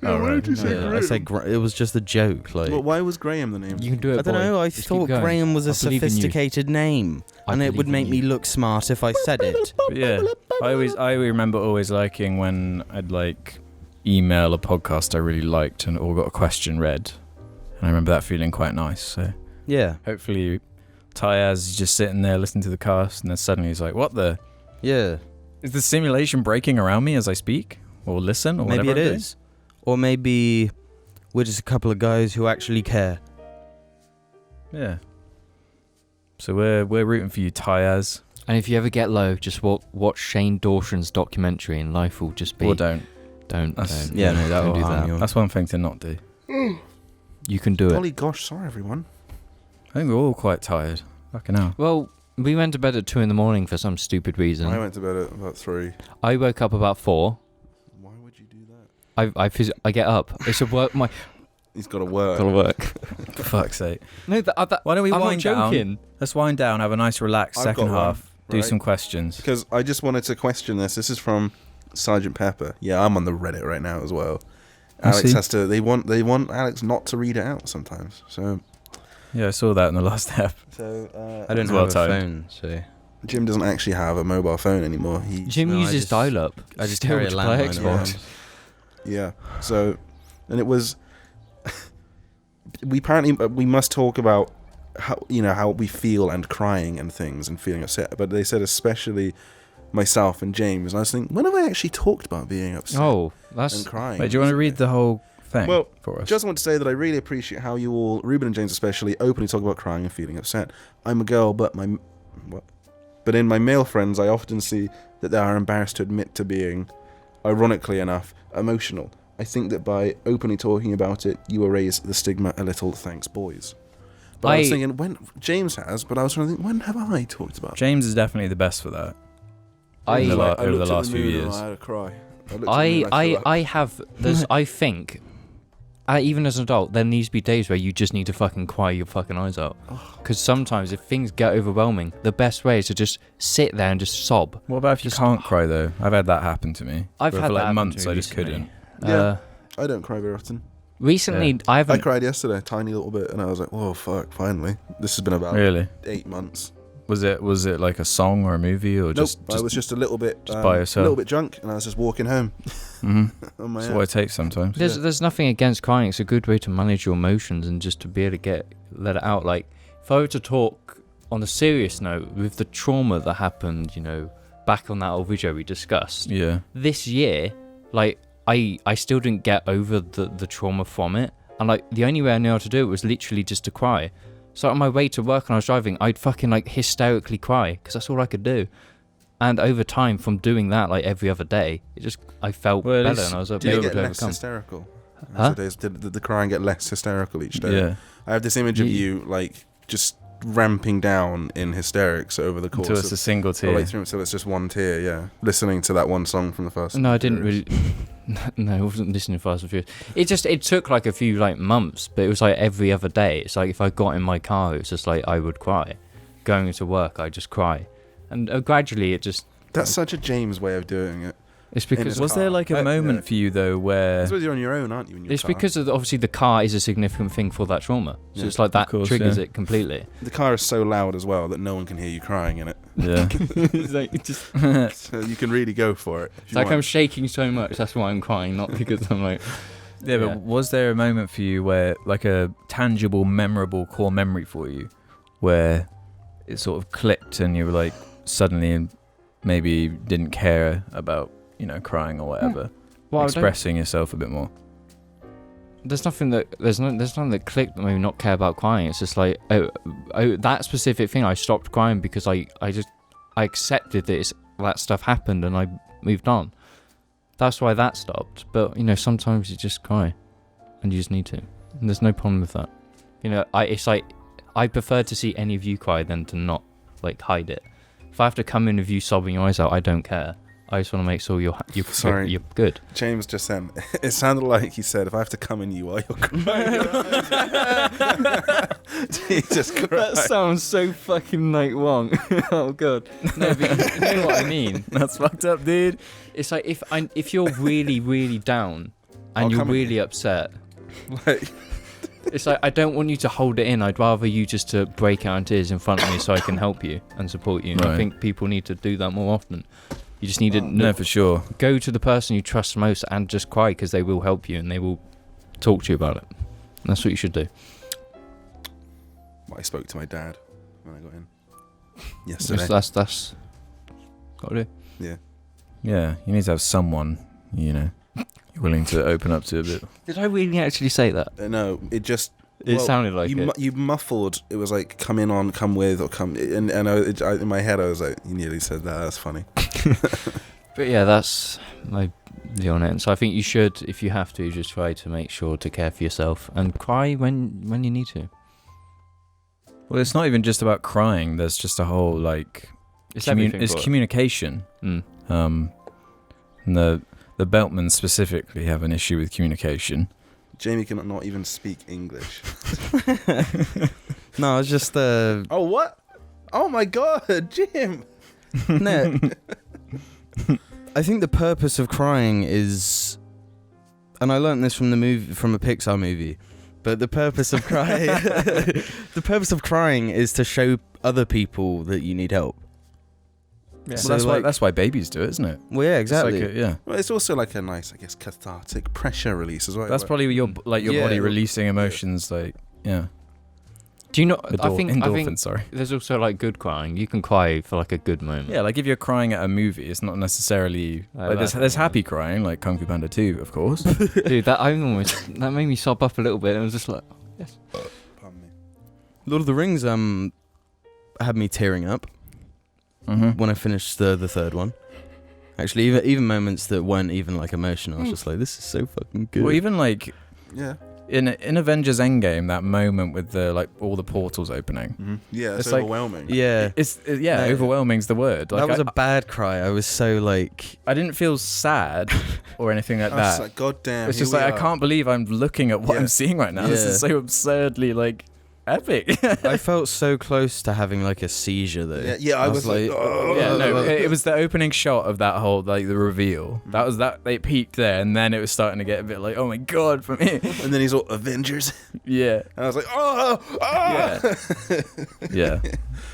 Oh, why did you say Yeah, I said it was just a joke. Like Well, why was Graham the name? You can do it. I don't boy. know. I Just keep thought going. Graham was a I believe in you. sophisticated name, I and it believe would in make you. me look smart if I said it. But yeah, I remember always liking when I'd like email a podcast I really liked and all got a question read, and I remember that feeling quite nice. So Yeah, hopefully, Tyaz is just sitting there listening to the cast, and then suddenly he's like, "What the? yeah. Is the simulation breaking around me as I speak or listen or Maybe whatever it I'm is, or maybe we're just a couple of guys who actually care. doing?" Yeah. So we're rooting for you, Tyaz. And if you ever get low, just watch Shane Dawson's documentary, and life will just be. Or don't. Don't. That's- don't. Yeah, no, that don't will do harm that. you. That's one thing to not do. You can do it. Golly gosh, sorry everyone. I think we're all quite tired. Fucking hell. Well, we went to bed at 2 a.m. for some stupid reason. I went to bed at about 3. I woke up about 4. Why would you do that? I get up. It's a work. My He's got to work. gotta work. For fuck's sake. No, that. Why don't we I'm not wind down? joking. Let's wind down, have a nice relaxed I've second got one, half, do right? some questions. Because I just wanted to question this. This is from Sergeant Pepper. Yeah, I'm on the Reddit right now as well. I Alex see. has to. They want Alex not to read it out sometimes. So Yeah, I saw that in the last ep. I don't It's have well a timed. phone, so Jim doesn't actually have a mobile phone anymore. He Jim No, I uses just- dial-up. I just Still carry a to play landline Xbox. around. yeah. So, and it was we must talk about how we feel and crying and things and feeling upset. But they said especially myself and James. And I was thinking, when have I actually talked about being upset and crying? Wait, do you want to read the whole thing for us? Just want to say that I really appreciate how you all, Ruben and James especially, openly talk about crying and feeling upset. I'm a girl, but in my male friends, I often see that they are embarrassed to admit to being, ironically enough, emotional. I think that by openly talking about it, you will raise the stigma a little. Thanks, boys. But I was thinking, when James has, but I was trying to think, when have I talked about it? James is definitely the best for that. I over the last few years. I had a cry. I think, even as an adult, there needs to be days where you just need to fucking cry your fucking eyes out. Because sometimes if things get overwhelming, the best way is to just sit there and just sob. What about if you can't cry though? I've had that happen to me. I've had for that months. to me I just recently. couldn't. I don't cry very often. Recently, I I cried yesterday, a tiny little bit, and I was like, "Whoa, fuck! Finally, this has been about Really? 8 months." Was it like a song or a movie or Nope, I was just a little bit, by yourself, a little bit drunk, and I was just walking home. Mm-hmm. On my That's own. what it takes sometimes. There's nothing against crying. It's a good way to manage your emotions and just to be able to let it out. Like, if I were to talk on a serious note with the trauma that happened, back on that old video we discussed. Yeah. This year, like, I still didn't get over the trauma from it. And, like, the only way I knew how to do it was literally just to cry. So on my way to work when I was driving, I'd fucking, like, hysterically cry because that's all I could do. And over time, from doing that, like, every other day, I felt better and I was able Did it to get less overcome. hysterical? Huh? Did the crying get less hysterical each day? Yeah. I have this image of you, like, just ramping down in hysterics over the course Until it's a single tear. So it's just one tear, yeah. Listening to that one song from the first. No, I didn't really. No, I wasn't listening to Fast and Furious. It took like a few like months, but it was like every other day. It's like if I got in my car, it was just like I would cry. Going into work, I just cry, and gradually it just. That's such a James way of doing it. It's because Was there like a moment for you though where? I suppose you're on your own, aren't you? In your it's car? because of obviously the car is a significant thing for that trauma, so Yeah, it's like that course, triggers yeah. it completely. The car is so loud as well that no one can hear you crying in it. Yeah. It's like it just. So you can really go for it. It's like I'm shaking so much. That's why I'm crying, not because I'm like. Yeah, but was there a moment for you where, like, a tangible, memorable core memory for you, where it sort of clicked and you were like suddenly maybe didn't care about crying or whatever, Well, expressing yourself a bit more? There's nothing that clicked that made me not care about crying. It's just like that specific thing. I stopped crying because I accepted that that stuff happened and I moved on. That's why that stopped. But sometimes you just cry, and you just need to. And there's no problem with that. It's like I prefer to see any of you cry than to not like hide it. If I have to come in with you sobbing your eyes out, I don't care. I just want to make sure you're Sorry. you're good. James just said, it sounded like he said, if I have to come in you while you're crying. Jesus Christ. That sounds so fucking like wrong. Oh god. No, but you know what I mean. That's fucked up, dude. It's like if you're really really down and I'll you're come in. really upset. Like, It's like I don't want you to hold it in. I'd rather you just to break out in tears in front of me so I can help you and support you. And I Right. think people need to do that more often. You just need to No, for sure. go to the person you trust most and just cry because they will help you and they will talk to you about it. And that's what you should do. I spoke to my dad when I got in yesterday. That's gotta do. Yeah. Yeah, you need to have someone you're willing to open up to a bit. Did I really actually say that? No, it just... It sounded like it. You muffled. It was like come in on, come with, or come. And in my head I was like, you nearly said that. That's funny. But yeah, that's my view on it. And so I think you should, if you have to, just try to make sure to care for yourself and cry when you need to. Well, it's not even just about crying. There's just a whole It's everything. it's for it. communication. Mm. And the Beltmans specifically have an issue with communication. Jamie cannot not even speak English. No, it's just Oh, what? Oh my God, Jim. no. I think the purpose of crying is, and I learned this from a Pixar movie, but the purpose of crying, is to show other people that you need help. Yeah. So that's why babies do it, isn't it? Well, yeah, It's like exactly. yeah. Well, it's also like a nice, I guess, cathartic pressure release as well. That's probably your Yeah. body releasing emotions Yeah. Do you know? I think endorphins. Sorry. there's also like good crying. You can cry for like a good moment. Yeah, like if you're crying at a movie, it's not necessarily like there's happy crying, like Kung Fu Panda 2, of course. Dude, that made me sob up a little bit. It was just like, yes. Pardon me. Lord of the Rings had me tearing up when I finished the third one. Actually, even moments that weren't even like emotional, I was just like, this is so fucking good. Well, even like Yeah. in Avengers Endgame, that moment with the like all the portals opening. Yeah, it's like- overwhelming. yeah. No, overwhelming's the word. Like, That was a bad cry. I was so like... I didn't feel sad or anything like I was that. like, God damn. It's here just we like I are. can't believe I'm looking at what Yeah. I'm seeing right now. This Yeah. is so absurdly like epic. I felt so close to having like a seizure though. Yeah, I was like, oh. Yeah, no, it was the opening shot of that whole like the reveal. That was that they peaked there, and then it was starting to get a bit like, oh my god, for me. And then he's all Avengers. Yeah, And I was like, oh. yeah, yeah.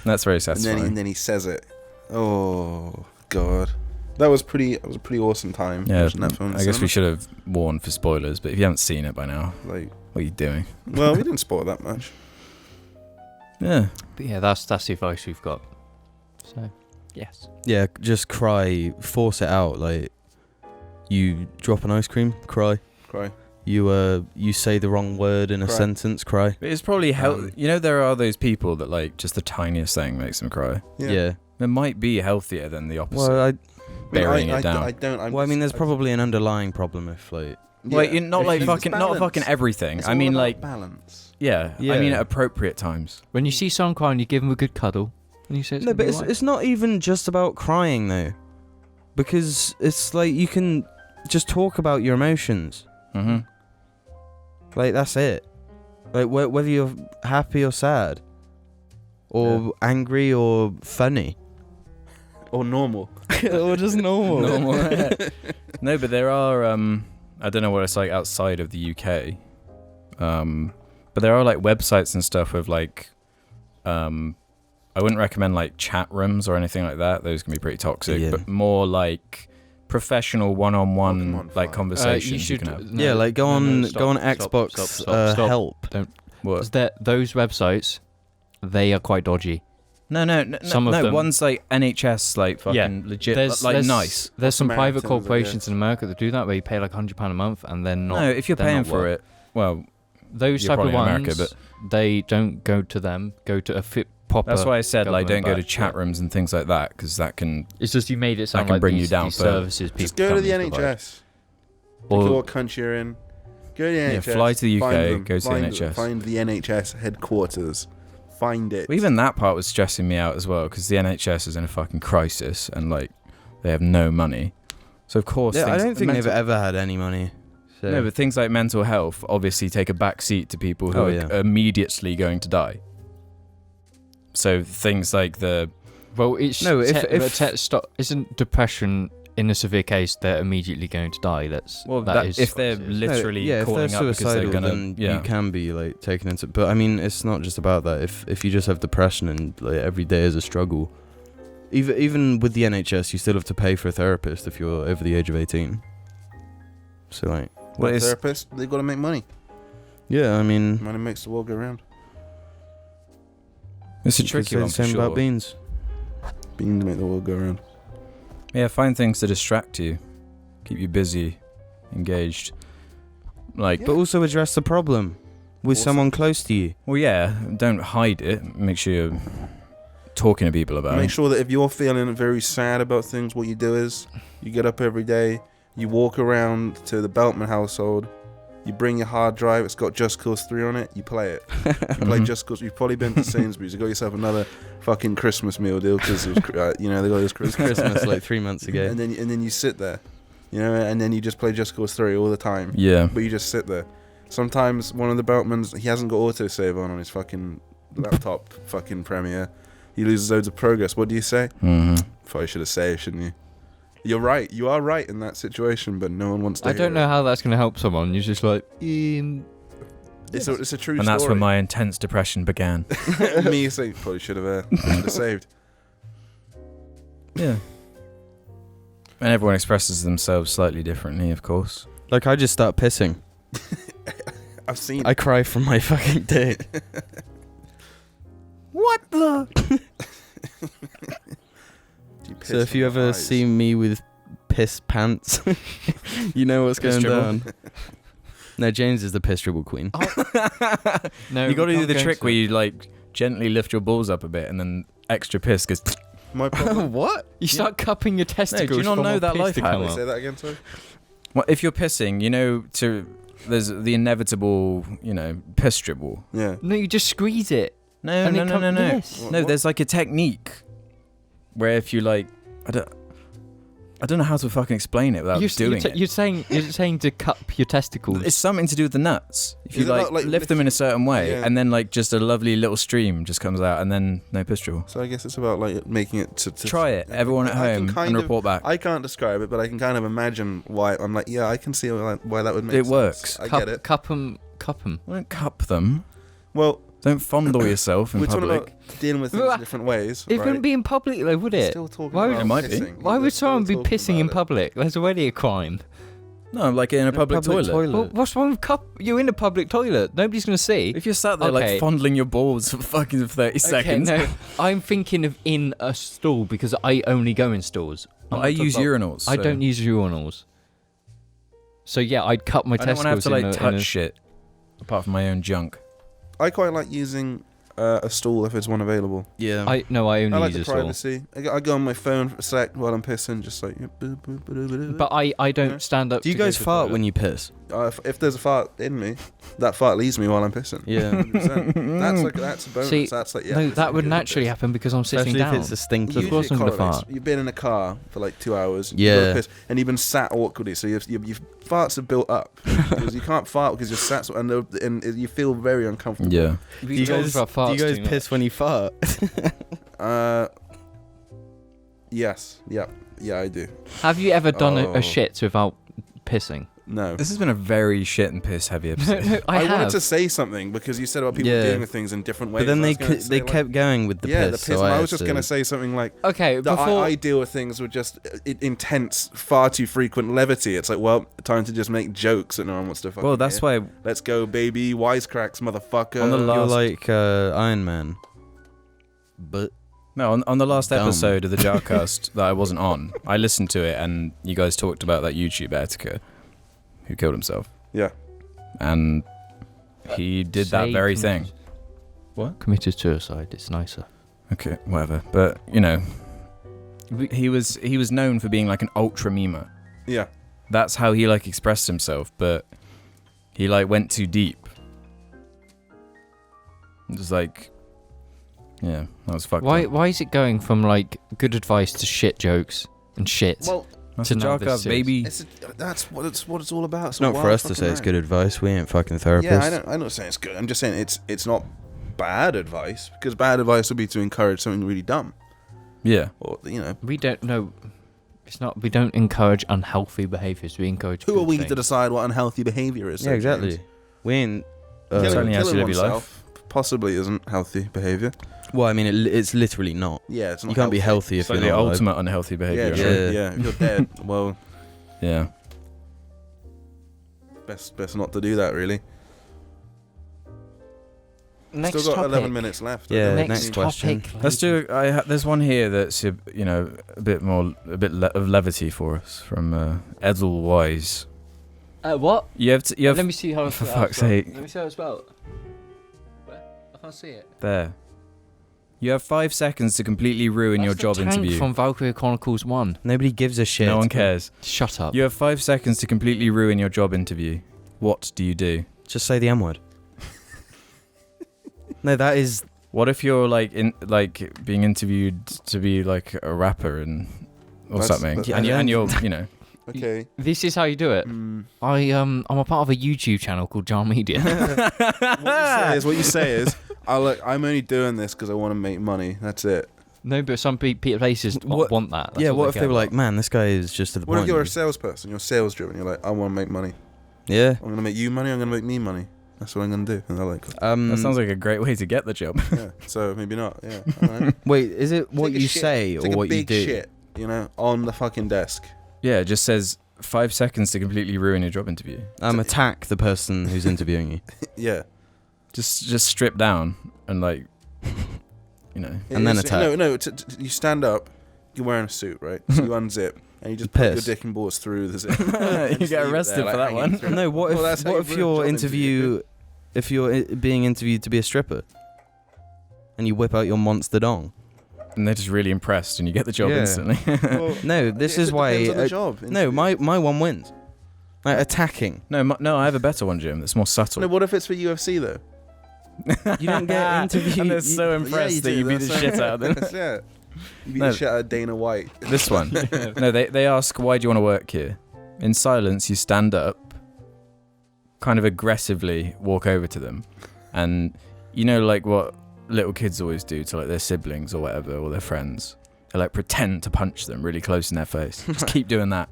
That's very satisfying. And then he says it. Oh God, that was a pretty awesome time. Yeah, watching that film in I guess we cinema. should have warned for spoilers, but if you haven't seen it by now, Like, what are you doing? well, we didn't spoil that much. Yeah, But yeah, that's the advice we've got. So, yes. Yeah, just cry, force it out. Like, you drop an ice cream, cry. Cry. You say the wrong word in a Cry. sentence, cry. but it's probably you know, there are those people that like just the tiniest thing makes them cry. Yeah. It might be healthier than the opposite. Well, burying it down. I don't. I mean, there's probably an underlying problem if like... Like not If like it's fucking not balance. fucking everything. It's I all mean about like balance. yeah. Yeah. I mean at appropriate times. When you see someone crying, you give them a good cuddle. And you say, No, but it's not even just about crying though, because it's like you can just talk about your emotions. Mm-hmm. Like that's it. Like whether you're happy or sad, or angry or funny, Or normal. or just normal. No, but there are I don't know what it's like outside of the UK. But there are like websites and stuff with like I wouldn't recommend like chat rooms or anything like that. Those can be pretty toxic, Yeah. but more like professional one-on-one Pokemon like fun. conversations you can have. Yeah, like go on stop, Xbox stop. help. What? Those websites, they are quite dodgy. No. Some of them- One's like NHS, like fucking legit, like nice. There's some private Samaritans, I corporations guess. in America that do that, where you pay like £100 a month, and then not. No, if you're they're paying not for work. it, well, Those You're type of probably in ones, America, they don't go to them. Go to a proper. that's why I said like don't government go to backed, chat yeah. rooms and things like that because that can. It's just you made it sound can like bring you these, down these further. services. Just people go to the companies provide. NHS. Think of Or what country you're in. Go to the NHS. Yeah, fly to the UK, find them, go to the find NHS. Find the NHS headquarters. Find it. Well, even that part was stressing me out as well because the NHS is in a fucking crisis and like they have no money. So of course, Yeah, I things- don't think they've mental- ever had any money. So. No, but things like mental health obviously take a back seat to people who Oh, are yeah. immediately going to die. So things like the well, it's No, if- isn't depression in a severe case they're immediately going to die. That is if they're what it is. literally yeah, if they're calling up because they're suicidal, gonna then yeah. you can be like taken into. But I mean, it's not just about that. If you just have depression and like every day is a struggle, even with the NHS, you still have to pay for a therapist if you're over the age of 18. So like, Well, it's- Therapists, they've got to make money. yeah, I mean, Money makes the world go round. It's a you could tricky say one the for same sure. about beans. Beans make the world go round. Yeah, find things to distract you, keep you busy, engaged. Like, But also address the problem with Also- someone close to you. well, yeah, don't hide it. Make sure you're talking to people about Make it. sure that if you're feeling very sad about things, what you do is you get up every day, you walk around to the Beltman household, you bring your hard drive, it's got Just Cause 3 on it, you play it. You play Mhm. Just Cause. You've probably been to Sainsbury's, you got yourself another fucking Christmas meal deal because they got this Christmas like 3 months ago. and then you sit there, and then you just play Just Cause 3 all the time. Yeah. But you just sit there. Sometimes one of the Beltmans, he hasn't got autosave on his fucking laptop fucking Premiere. He loses loads of progress. What do you say? Mm-hmm. Probably should have saved, shouldn't you? You're right. You are right in that situation, but no one wants to I hear don't know it. how that's going to help someone. You're just like, It's a true And that's story. when my intense depression began. Me saying probably should have saved. Yeah. And everyone expresses themselves slightly differently, of course. Like I just start pissing. I've seen. I cry from my fucking dick. What the? So if you ever see me with piss pants, you know what's Piss going dribble. down. No, James is the piss dribble queen. No, You got to we do can't the go trick into where it. you like gently lift your balls up a bit, and then extra piss goes. My problem. What? You start cupping your testicles. do you not for know more that piss life to hack? come Wait, out. say that again, sorry. Well, if you're pissing, you know, there's the inevitable, you know, piss dribble. Yeah. No, you just squeeze it. No, And no, it no, comes- no, no. yes. What- No, what? there's like a technique where if you like, I don't know how to fucking explain it without doing it. You're saying to cup your testicles. It's something to do with the nuts. If you Is it like, about, like, lift them in a certain way, Yeah. and then like just a lovely little stream just comes out, and then no piss dribble. So I guess it's about like making it to Try it, everyone at I can home, kind and of- report back. I can't describe it, but I can kind of imagine why. I'm like, yeah, I can see why that would make It sense. works. I get it. Cup them. Don't cup them. Well, Don't fondle yourself in we're talking public. about dealing with things Well, in different ways. It right? wouldn't be in public though, would it? Still talking Why would- about It might be. pissing. Why We're would still someone be talking pissing in about it. public? That's already a crime. No, like in a public toilet. Well, what's wrong with you're in a public toilet. Nobody's gonna see. If you're sat there Okay. like fondling your balls for fucking 30 seconds. Okay, no, I'm thinking of in a stall because I only go in stalls. Well, I'm I not use talking about- urinals. I so don't use urinals. So yeah, I'd cut my I don't want to have testicles to like in a- touch shit apart from my own junk. I quite like using a stool if there's one available. Yeah. I only I like use the a stall. privacy. I go on my phone for a sec while I'm pissing, just like. But I don't Yeah. stand up. Do you to go guys to the fart toilet. when you piss? If there's a fart in me, that fart leaves me while I'm pissing. Yeah. 100%. That's a bonus. See, That's like, yeah. no, it's that like would good naturally piss. happen because I'm sitting Especially down. if it's a stinky. Of course Usually I'm it gonna correlates. fart. You've been in a car for like 2 hours. Yeah. You've got to piss, and you've been sat awkwardly, so your farts have built up because you can't fart because you're sat and you feel very uncomfortable. Yeah. Do you guys piss when you fart? Yes. Yeah, I do. Have you ever done Oh. a shit without pissing? No. This has been a very shit and piss heavy No, episode. no, I wanted have. to say something because you said about people Yeah. dealing with things in different ways. But then and I they was gonna say, like, kept going with the yeah, piss. the piss. So and I had was just to- gonna say something like Okay, that. before I deal with things with just intense, far too frequent levity. It's like, well, time to just make jokes that no one wants to fucking Well, that's hear. why Let's go, baby. Wisecracks, motherfucker. On the You're last- like Iron Man. But on the last Dumb. episode of the JARCAST that I wasn't on, I listened to it and you guys talked about that YouTube etiquette who killed himself. Yeah. And he did that say very committed- thing. What? Committed suicide. It's nicer. Okay, whatever. But, you know, he was known for being like an ultra memer. Yeah. That's how he like expressed himself, but he like went too deep. It was like, yeah, that was fucked up. Why is it going from like good advice to shit jokes and shit? Well, That's to the know this JARCAST, is- baby. that's what it's all about. it's not for us to say it's good advice. We ain't fucking therapists. Yeah, I'm not saying it's good. I'm just saying it's not bad advice because bad advice would be to encourage something really dumb Yeah. or we don't know. It's not. We don't encourage unhealthy behaviours. We encourage. who are good we things. to decide what unhealthy behavior is? Yeah, exactly. We ain't. It's only how you Killing live your life. oneself possibly isn't healthy behavior. Well, I mean, it's literally not. Yeah, it's not. You can't be healthy if It's like you're the not alive. ultimate unhealthy behavior. Yeah, right? true. Yeah. If you're dead, well, Yeah. best not to do that. Really. Next Still got topic. 11 minutes left. Yeah, I next think. question. topic. Let's do. There's one here that's a bit of levity for us from Edelweiss. What? You have Let me see how it's for spelled. fuck's sake. Let me see how it's spelled. Where? I can't see it. there. You have 5 seconds to completely ruin your job That's the tank interview. from Valkyrie Chronicles 1. Nobody gives a shit. No one cares. Shut up. You have 5 seconds to completely ruin your job interview. What do you do? Just say the M word. No, that is. What if you're being interviewed to be like a rapper or That's- something, that's- and you're you know. Okay. This is how you do it. Mm. I'm a part of a YouTube channel called Jar Media. What you say is, I'm only doing this because I want to make money. That's it. No, but some places What- want that. That's Yeah, all what if care they were about. like, man, this guy is just to the What point. if you're a salesperson? You're sales driven. You're like, I want to make money. Yeah. I'm gonna make you money. I'm gonna make me money. That's what I'm gonna do. And they're like, That sounds like a great way to get the job. yeah. So maybe not. Yeah. All right. Wait, is it what Take a you shit. say or Take what a big you do? shit, on the fucking desk. Yeah, it just says 5 seconds to completely ruin your job interview. Attack the person who's interviewing you. Yeah. Just strip down and like, you know. And then attack. No, you stand up, you're wearing a suit, right? So you unzip, and you just put your dick and balls through the zip. You get arrested for that one. No, what Well, if that's how what you if ruin a your job interview, if you're being interviewed to be a stripper, and you whip out your monster dong? And they're just really impressed, and you get the job Yeah. instantly. Well, No, this it is why. depends on the job. No, my one wins. Like attacking. No, I have a better one, Jim. That's more subtle. No, what if it's for UFC though? You don't get interviewed. And they're so impressed that you beat the shit out of them. Yeah. You beat No. the shit out of Dana White. This one. No, they ask, why do you want to work here? In silence, you stand up, kind of aggressively walk over to them. And you know, like what little kids always do to like their siblings or whatever, or their friends. They like pretend to punch them really close in their face. Just keep doing that.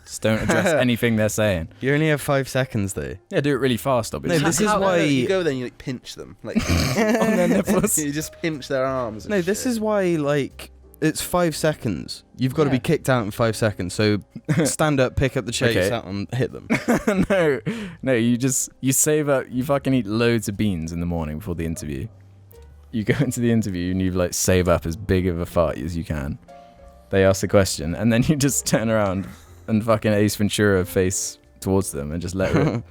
Just don't address anything they're saying. You only have 5 seconds though. Yeah, do it really fast, obviously. No, this is why. you go there and you like pinch them, like on their nipples. you just pinch their arms. And No, this shit. is why, like, it's 5 seconds. You've got to be Yeah. kicked out in 5 seconds. So stand up, pick up the chase Okay. out and hit them. No, you save up, you fucking eat loads of beans in the morning before the interview. You go into the interview and you like save up as big of a fart as you can. They ask the question and then you just turn around and fucking Ace Ventura face towards them and just let rip.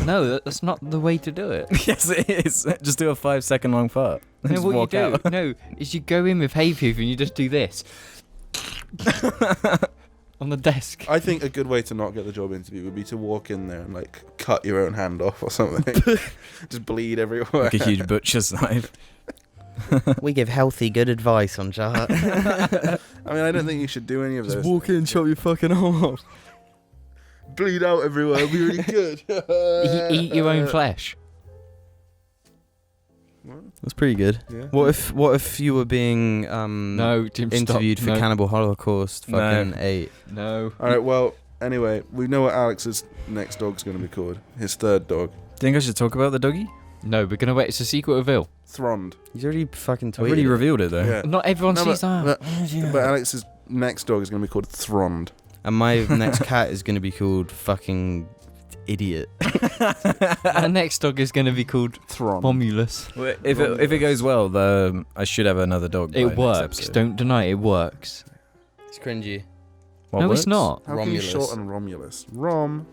No, that's not the way to do it. Yes, it is. Just do a 5 second long fart. And No, just what you walk do, out. no, is you go in with hay fever and you just do this on the desk. I think a good way to not get the job interview would be to walk in there and like cut your own hand off or something. Just bleed everywhere. Like a huge butcher's knife. We give healthy, good advice on Jar. I mean, I don't think you should do any of those. walk in, chop your fucking arm off. Bleed out everywhere. It'll be really good. Eat your own flesh. That's pretty good. Yeah. What if you were being No, Jim, interviewed stop. for No. Cannibal Holocaust No. fucking 8? No. All right. Well, anyway, we know what Alex's next dog's going to be called. His third dog, Think I should talk about the doggy? No, we're gonna wait. It's a secret reveal. Thrond. He's already fucking I tweeted. already revealed it though. Yeah. Not everyone No, sees that. But Alex's next dog is going to be called Thrond. And my next cat is gonna be called fucking idiot. Our next dog is gonna be called Thrond. Romulus. Well, if it goes well, I should have another dog. by It next works. episode. Don't deny it. It works. It's cringy. What no, works? it's not. How can you Romulus. shorten Romulus? Rom.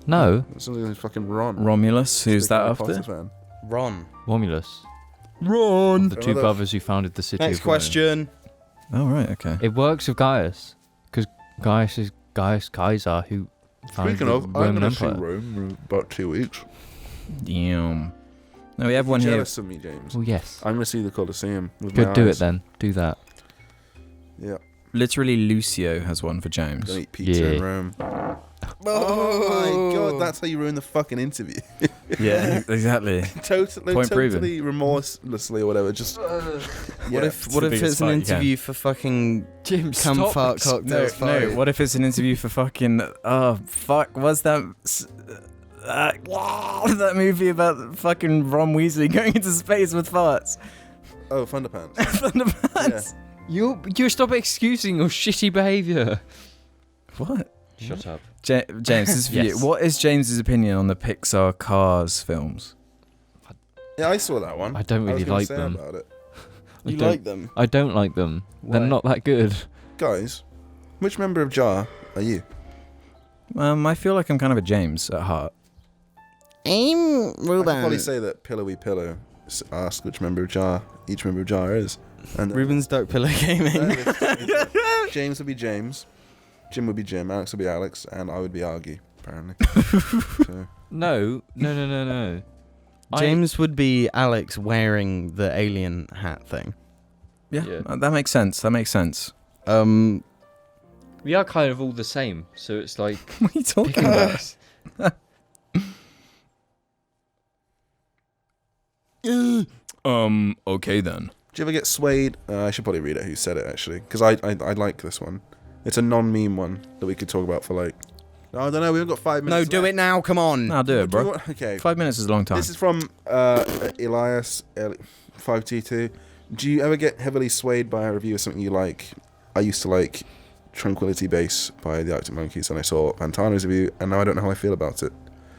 No, It's something like fucking Ron. Romulus. Who's Big that Harry after? Potter fan. Ron. Romulus. Ron. The two Another- brothers who founded the city. Next of Rome. question. Oh right, okay. It works with Gaius, because Gaius is Gaius Caesar who founded Speaking the of, I'm Roman going to see Empire. Rome in about 2 weeks. Damn. No, we have one here. Jealous of me, James. Oh yes. I'm going to see the Colosseum with Good. my Do it eyes. then. Do that. Yeah. Literally, Lucio has one for James. Gonna eat pizza in Yeah. Rome. Oh my god, that's how you ruin the fucking interview. Yeah, exactly. totally remorselessly or whatever. Just What if the biggest it's an fight you interview for fucking Jim, cum fart cocktails? No, what if it's an interview for fucking... Oh, fuck, what's that... that movie about fucking Ron Weasley going into space with farts? oh, Thunderpants. Thunderpants. You stop excusing your shitty behaviour. What? Shut up. James, this is for Yes. you. What is James's opinion on the Pixar Cars films? Yeah, I saw that one. I don't was really gonna like say them. About it. I You don't- like them? I don't like them. Why? They're not that good. Guys, which member of JAR are you? I feel like I'm kind of a James at heart. I'm I could probably say that Pillowy Pillow asked which member of JAR each member of JAR is. And Ruben's Dark Pillow Gaming. James would be James, Jim would be Jim, Alex would be Alex, and I would be Argy, apparently. So, No. James would be Alex wearing the alien hat thing. Yeah, Yeah. that makes sense. That makes sense. We are kind of all the same, so it's like What are you talking picking about? backs. Okay then. do you ever get swayed? I should probably read it who said it, actually, because I like this one. It's a non-meme one that we could talk about for like... I don't know, we've got 5 No, minutes do left. it now. Come on. I'll do it, Do you bro. want- Okay. 5 minutes is a long time. This is from Elias 5T2. Do you ever get heavily swayed by a review of something you like? I used to like Tranquility Base by the Arctic Monkeys, and I saw Pantano's review, and now I don't know how I feel about it.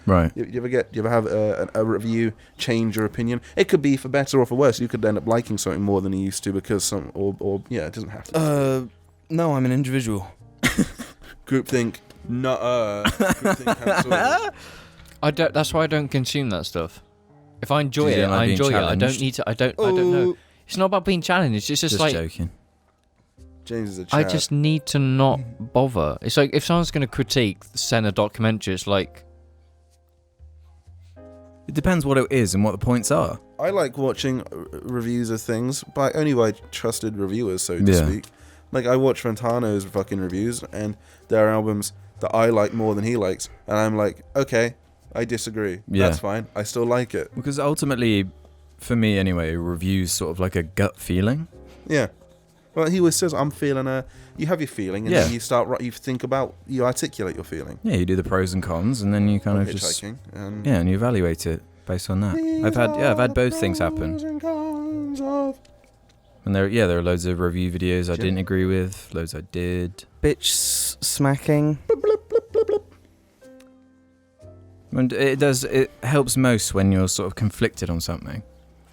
Right. You ever have a review change your opinion? It could be for better or for worse. You could end up liking something more than you used to because it doesn't have to. No, I'm an individual. Groupthink, Groupthink cancelled. I don't. That's why I don't consume that stuff. If I enjoy it, I enjoy it. I don't need to. I don't know. It's not about being challenged. It's just like joking. James is a I chap. just need to not bother. It's like if someone's going to critique Senna documentary, it's like It depends what it is and what the points are. I like watching reviews of things, but only by trusted reviewers, so to speak. Like, I watch Fantano's fucking reviews, and there are albums that I like more than he likes, and I'm like, okay, I disagree. Yeah. That's fine. I still like it. Because ultimately, for me anyway, reviews sort of like a gut feeling. Yeah. Well, he always says, I'm feeling you have your feeling, and then you articulate your feeling. Yeah, you do the pros and cons, and then you kind of just... And Yeah, and you evaluate it based on that. I've had both things happen. And there are loads of review videos I didn't agree with, loads I did. Bitch smacking. And it helps most when you're sort of conflicted on something.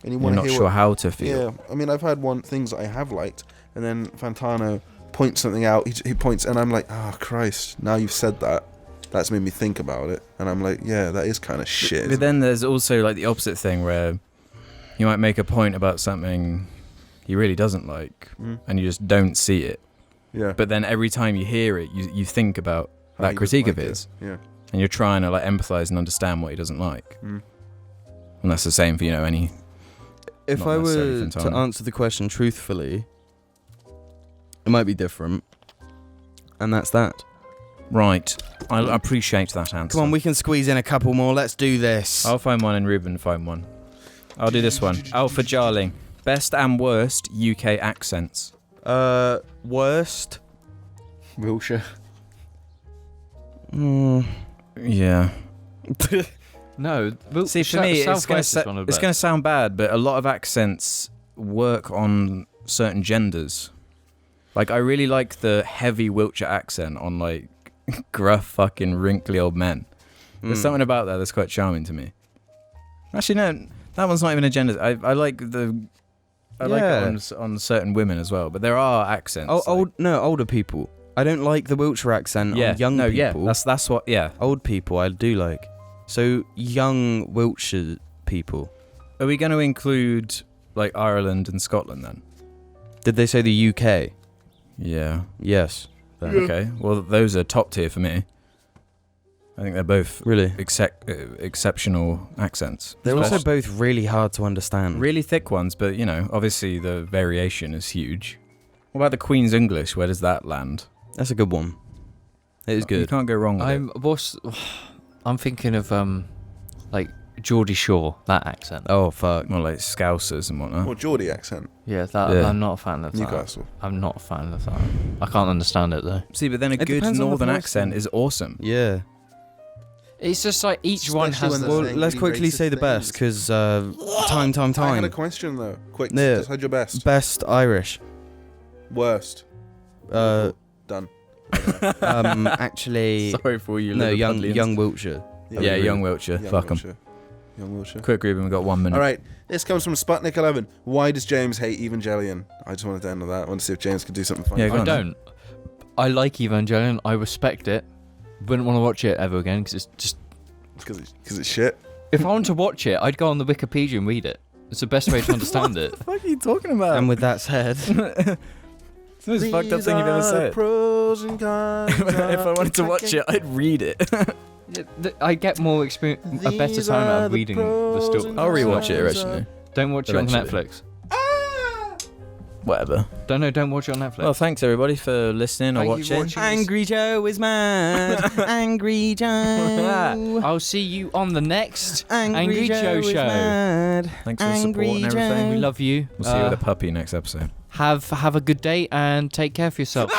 And You're not sure how to feel. Yeah, I mean, I've had things that I have liked, and then Fantano points something out. He points, and I'm like, oh Christ! Now you've said that. That's made me think about it, and I'm like, yeah, that is kind of shit. But then there's also like the opposite thing where you might make a point about something he really doesn't like, and you just don't see it. Yeah. But then every time you hear it, you think about How that he critique doesn't of like his, Yeah. and you're trying to like empathize and understand what he doesn't like. And that's the same for any. If Not I necessarily were to Fantano. answer the question truthfully, it might be different. And that's that. Right. I appreciate that answer. Come on, we can squeeze in a couple more. Let's do this. I'll find one and Ruben find one. I'll do this one. Alpha Jarling. Best and worst UK accents. Worst. Wilshire. Yeah. no. See, for me, it's going to sound bad, but a lot of accents work on certain genders. Like, I really like the heavy Wiltshire accent on, like, gruff fucking wrinkly old men. There's something about that that's quite charming to me. Actually, no, that one's not even a gender. I like the... I like it on certain women as well, but there are accents. Older people. I don't like the Wiltshire accent on young people. Yeah, that's what, yeah. Old people I do like. So, young Wiltshire people. Are we going to include, like, Ireland and Scotland then? Did they say the UK? Yeah. Yes. Then. Okay, well, those are top tier for me. I think they're both Really? exceptional accents. They're also both really hard to understand. Really thick ones, but, obviously the variation is huge. What about the Queen's English? Where does that land? That's a good one. It is good. You can't go wrong with it. I'm thinking of like Geordie Shore, that accent. Oh, fuck. More like Scousers and whatnot. Or Geordie accent. Yeah, Yeah. I'm not a fan of that. Newcastle. I'm not a fan of that. I can't understand it though. See, but then a It good depends on the northern person. accent is awesome. Yeah. It's just like each one Especially has when the. they're Well, saying let's really quickly racist say the best, things. because I had a time. question though. Quick, Yeah. just had your best. Best Irish. Worst. Done. Done. Actually, Sorry for you. no, little young Wiltshire. Yeah, young Wiltshire. Fuck 'em. Young Wilshire. Quick, Ruben, we've got 1 minute. All right, this comes from Sputnik 11. Why does James hate Evangelion? I just wanted to end on that. I want to see if James could do something funny. Yeah, go I on. don't. I like Evangelion. I respect it. Wouldn't want to watch it ever again because it's just. Because it's shit. If I want to watch it, I'd go on the Wikipedia and read it. It's the best way to understand it. What the fuck are you talking about? And with that said, It's the most fucked up thing you've ever said. Pros and cons. If I wanted to watch it, I'd read it. I get more experience, a better time out of reading the story. I'll rewatch it originally. Don't watch it on Eventually. Netflix. Whatever. Don't watch it on Netflix. Well, thanks everybody for listening or Thank you for watching. watching. Angry Joe is mad. Angry Joe. I'll see you on the next Angry Joe is show. mad. Thanks for the Angry support and everything. We love you. We'll see you with a puppy next episode. Have a good day and take care of yourself.